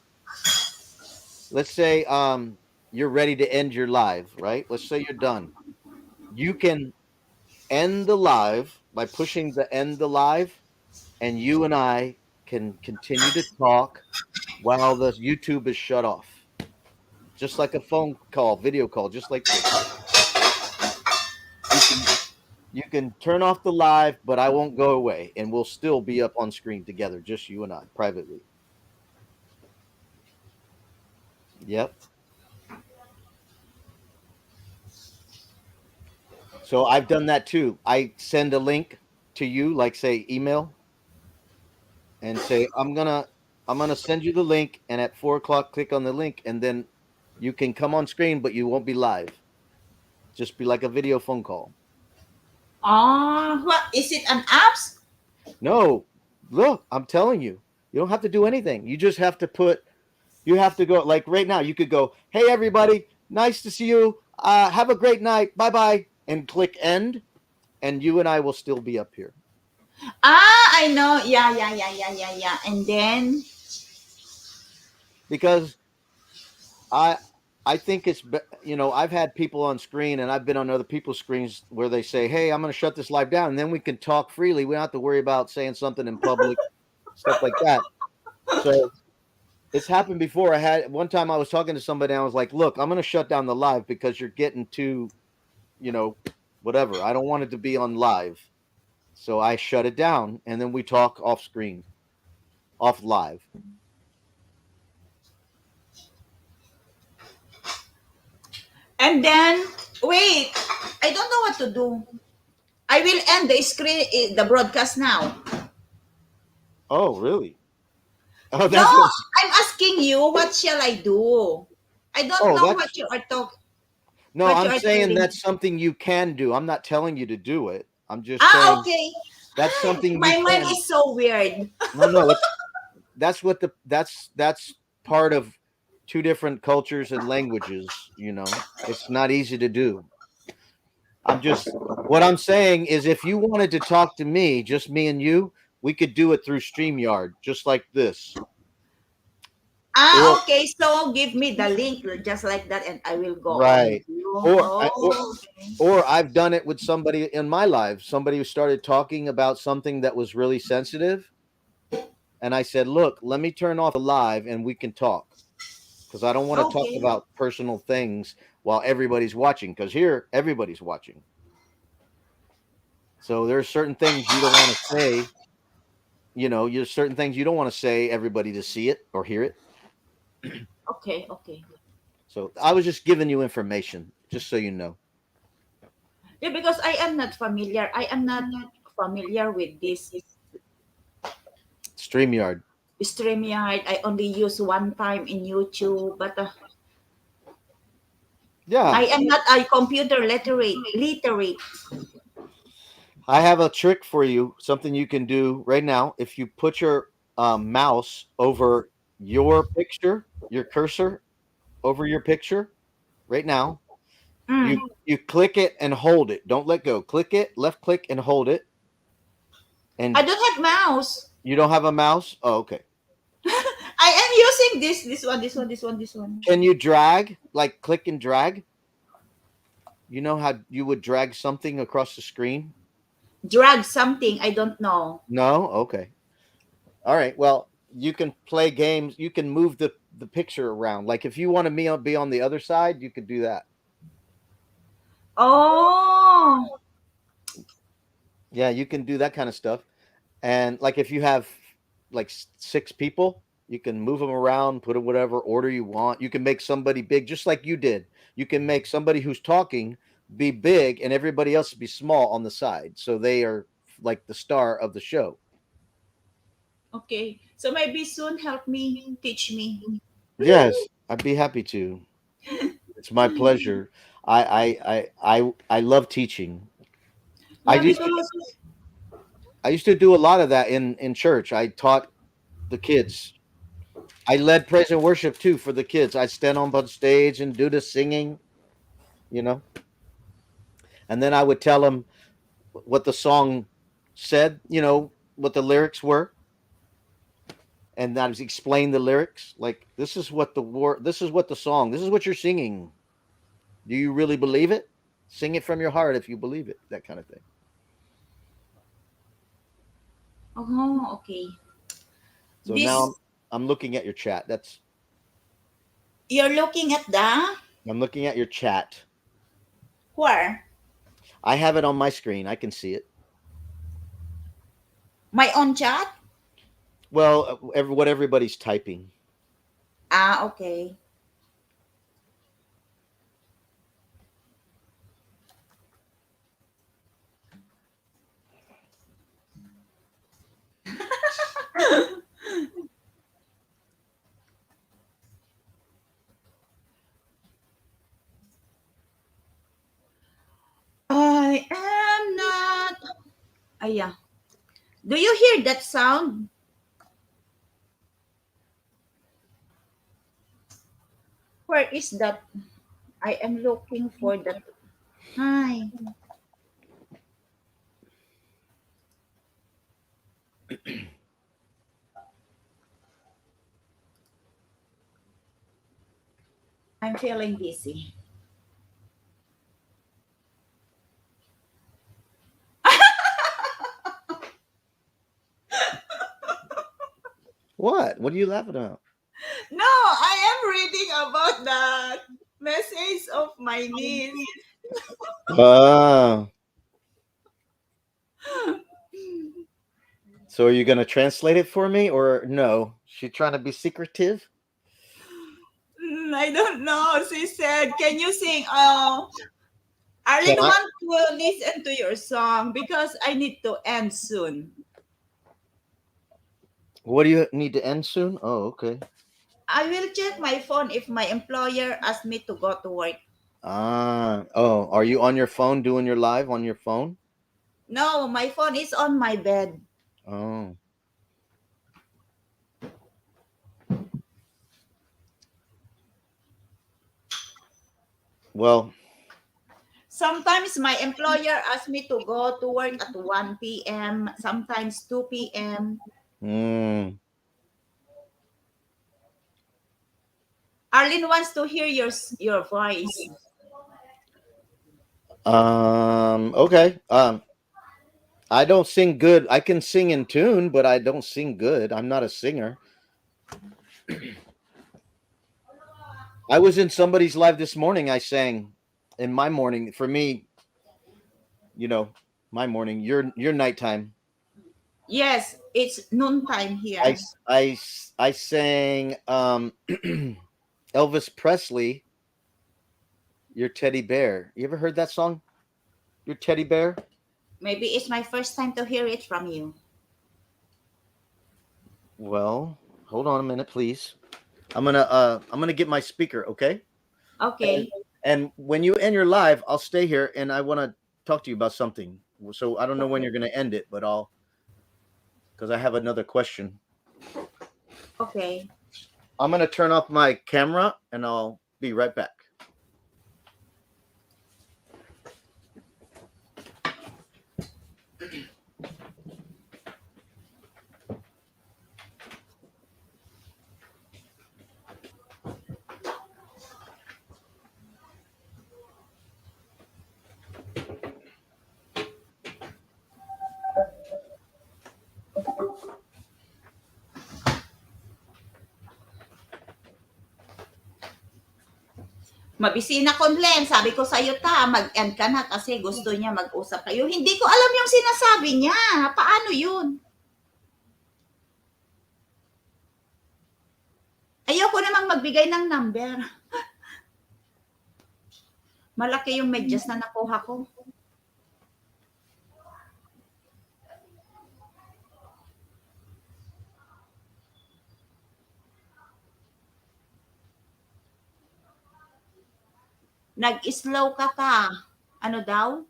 you're ready to end your live, right? Let's say you're done. You can end the live by pushing the end the live, and you and I can continue to talk while the YouTube is shut off, just like a phone call, video call, just like this. You can You can turn off the live, but I won't go away, and we'll still be up on screen together, just you and I, privately. Yep. So I've done that too. I send a link to you, like say email, and say I'm gonna send you the link, and at 4 o'clock, click on the link, and then you can come on screen, but you won't be live. Just be like a video phone call. What is it? An apps? No, look, I'm telling you, you don't have to do anything. You just have to put You have to go like right now. You could go, "Hey everybody, nice to see you. Have a great night. Bye bye," and click end, and you and I will still be up here I know. Yeah, yeah, yeah, yeah, yeah, yeah. And then, because I I think I've had people on screen and I've been on other people's screens where they say, "Hey, I'm going to shut this live down," and then we can talk freely. We don't have to worry about saying something in public, stuff like that. So it's happened before. I had one time I was talking to somebody and I was like, "Look, I'm going to shut down the live because you're getting too, you know, whatever. I don't want it to be on live." So I shut it down and then we talk off screen, off live. and then, wait. I don't know what to do. I will end the screen, the broadcast now. Oh, really? Oh, No, that's what. I'm asking you. What shall I do? I don't Oh, know what that's you are talking. no. What you I'm are saying telling that's me. something you can do. I'm not telling you to do it. I'm just saying Okay. that's something you My mind can. is so weird. No, no. That's what the that's part of two different cultures and languages. It's not easy to do. What I'm saying is if you wanted to talk to me, just me and you, we could do it through StreamYard, just like this. Or Okay. So give me the link just like that, and I will go on with right. you. Or I Oh, okay. or I've done it with somebody in my life, somebody who started talking about something that was really sensitive, and I said, "Look, let me turn off the live and we can talk because I don't want to talk Okay. about personal things while everybody's watching because here everybody's watching. So there's certain things you don't want to say, there's certain things you don't want to say everybody to see it or hear it. Okay. Okay. So I was just giving you information just so you know. Yeah, because I am not familiar. I am not familiar with this StreamYard. StreamYard. I only use one time in YouTube, but Yeah, I am not a computer literate. I have a trick for you. Something you can do right now. If you put your mouse over your picture, your cursor over your picture right now, you Mm. you click it and hold it. Don't let go. Click it, left click and hold it. I And don't have mouse. you don't have a mouse? Oh, okay. I am using this one. Can you drag? Like click and drag? You know how you would drag something across the screen? Drag something. I don't know. No? Okay. All right. Well, you can play games. You can move the picture around. Like if you want to be on the other side, you could do that. Oh, Yeah, you can do that kind of stuff. And like if you have like six people, you can move them around, put in whatever order you want. You can make somebody big, just like you did. You can make somebody who's talking be big and everybody else be small on the side, so they are like the star of the show. okay. So maybe soon help me, teach me. Yes, I'd be happy to. It's my pleasure. I love teaching. I Yeah, used to because I used to do a lot of that in church. I taught the kids. I led praise and worship too for the kids. I'd stand on stage and do the singing, you know, and then I would tell them what the song said, what the lyrics were, and I would explain the lyrics. Like this is what the song, this is what you're singing. Do you really believe it? Sing it from your heart if you believe it. That kind of thing. oh, okay. So now I'm, This I'm looking at your chat. you're looking at the I'm looking at your chat. where I have it on my screen. I can see it. my own chat. Well, what everybody's typing. Ah, okay. I am not. Ah, yeah. Do you hear that sound? Where is that? I am looking for that. Hi. I'm feeling busy. What? What are you laughing about? No, I am reading about the message of my niece. Ah, so are you gonna translate it for me or no? She trying to be secretive? I don't know. She said, "Can you sing?" Can Arlene I? want to listen to your song because I need to end soon. What do you need to end soon? Oh, okay. I will check my phone if my employer asks me to go to work. Oh, are you on your phone doing your live on your phone? No, my phone is on my bed. Oh, well, Sometimes my employer asks me to go to work at 1 p.m., sometimes 2 p.m. mm, Arlene wants to hear your voice. okay. I don't sing good. I can sing in tune, but I don't sing good. I'm not a singer. I was in somebody's live this morning. I sang in my morning. For me, you know, my morning. Your nighttime. Yes, it's noontime I here. s- I s- I sang Elvis Presley, "Your Teddy Bear." You ever heard that song? Your Teddy Bear. Maybe it's my first time to hear it from you. Well, Hold on a minute, please. I'm gonna get my speaker, okay? Okay. And when you end your live, I'll stay here and I want to talk to you about something. So I don't know when you're gonna end it, but because I have another question. Okay. I'm gonna turn off my camera and I'll be right back. Mabisina ko, Len. Sabi ko sa'yo mag-end ka na kasi gusto niya mag-usap kayo. Hindi ko alam yung sinasabi niya. Paano yun? Ayoko namang magbigay ng number. Malaki yung medyas na nakuha ko. Nag-slow ka. Ano daw?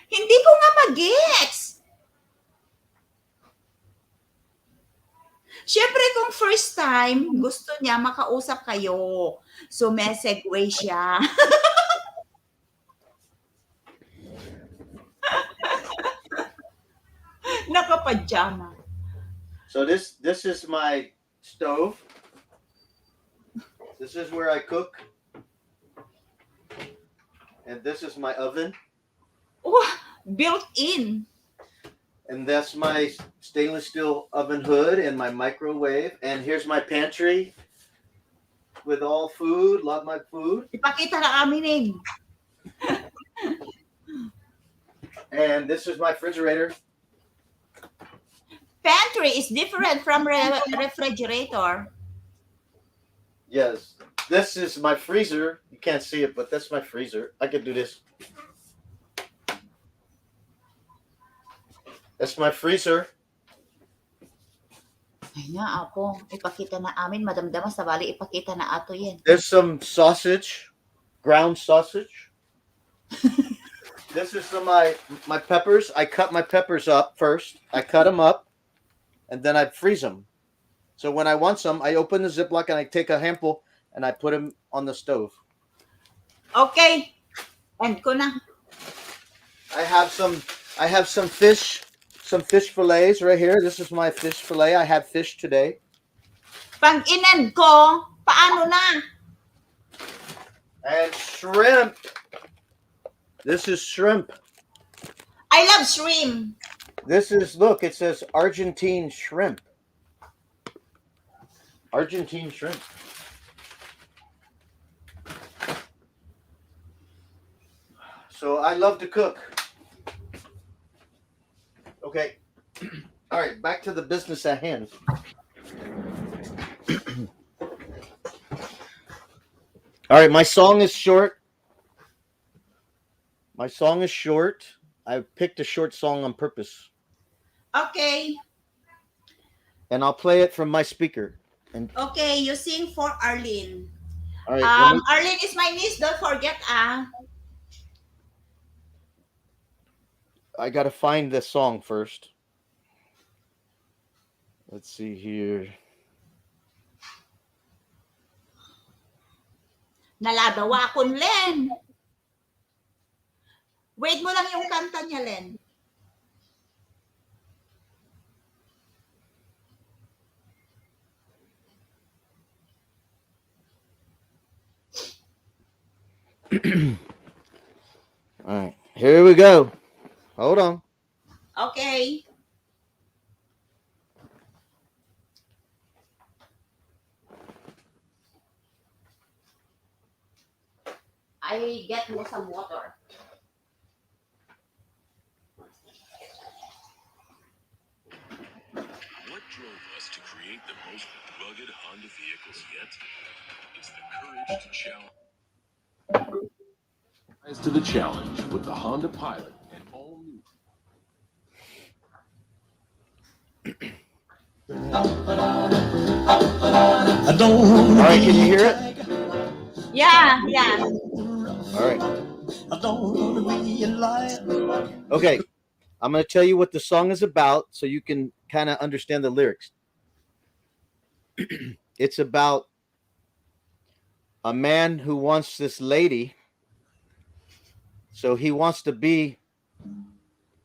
Hindi ko nga mag-gets. Siyempre, kung first time, gusto niya makausap kayo. So, may segue siya. Nakapajama. So this is my stove. This is where I cook. And this is my oven. Oh, built in. And that's my stainless steel oven hood and my microwave. And here's my pantry with all food, lot of my food. Ipakita na amin eh. And this is my refrigerator. Pantry is different from refrigerator. Yes. This is my freezer. You can't see it, but that's my freezer. I could do this. That's my freezer. Ay nga ako, ipakita na amin, madamdama sa bali, ipakita na ato yan. There's some sausage, ground sausage. This is some my peppers. I cut my peppers up first. I cut them up, and then I freeze them. So when I want some, I open the Ziploc and I take a handful and I put them on the stove. Okay, end ko na. I have some fish. Some fish fillets right here. This is my fish fillet. I had fish today. Pag in-end ko, paano na? And shrimp. This is shrimp. I love shrimp. This is, look, it says Argentine shrimp. Argentine shrimp. So I love to cook. Okay. All right, back to the business at hand. All right, my song is short. My song is short. I picked a short song on purpose. Okay. And I'll play it from my speaker. And Okay, you sing for Arlene. all right, Arlene is my niece, don't forget I got to find the song first. Let's see here. Naladawa akong Len. Wait mo lang yung kanta niya, Len. All right, here we go. Hold on. Okay. I get me some water. What drove us to create the most rugged Honda vehicles yet? It's the courage to challenge. Rise to the challenge with the Honda Pilot and all new. I don't All wanna right, can you be a hear it? tiger. Yeah, yeah. All right. I don't wanna be a lion. Okay. I'm going to tell you what the song is about so you can kind of understand the lyrics. It's about a man who wants this lady, so he wants to be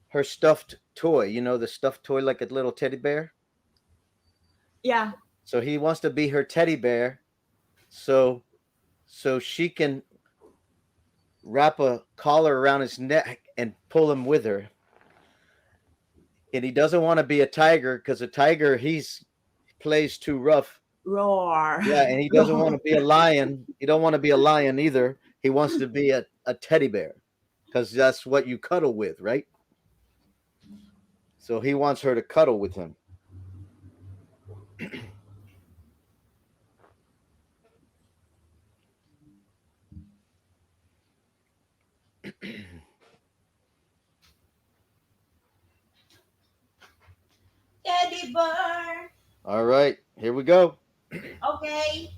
her stuffed toy, the stuffed toy like a little teddy bear. Yeah. So he wants to be her teddy bear so she can wrap a collar around his neck and pull him with her. And he doesn't want to be a tiger because a tiger he plays too rough. Roar. Yeah, and he doesn't want to be a lion. He don't want to be a lion either. He wants to be a teddy bear because that's what you cuddle with, right? So he wants her to cuddle with him. Teddy bear. All right, here we go. Okay.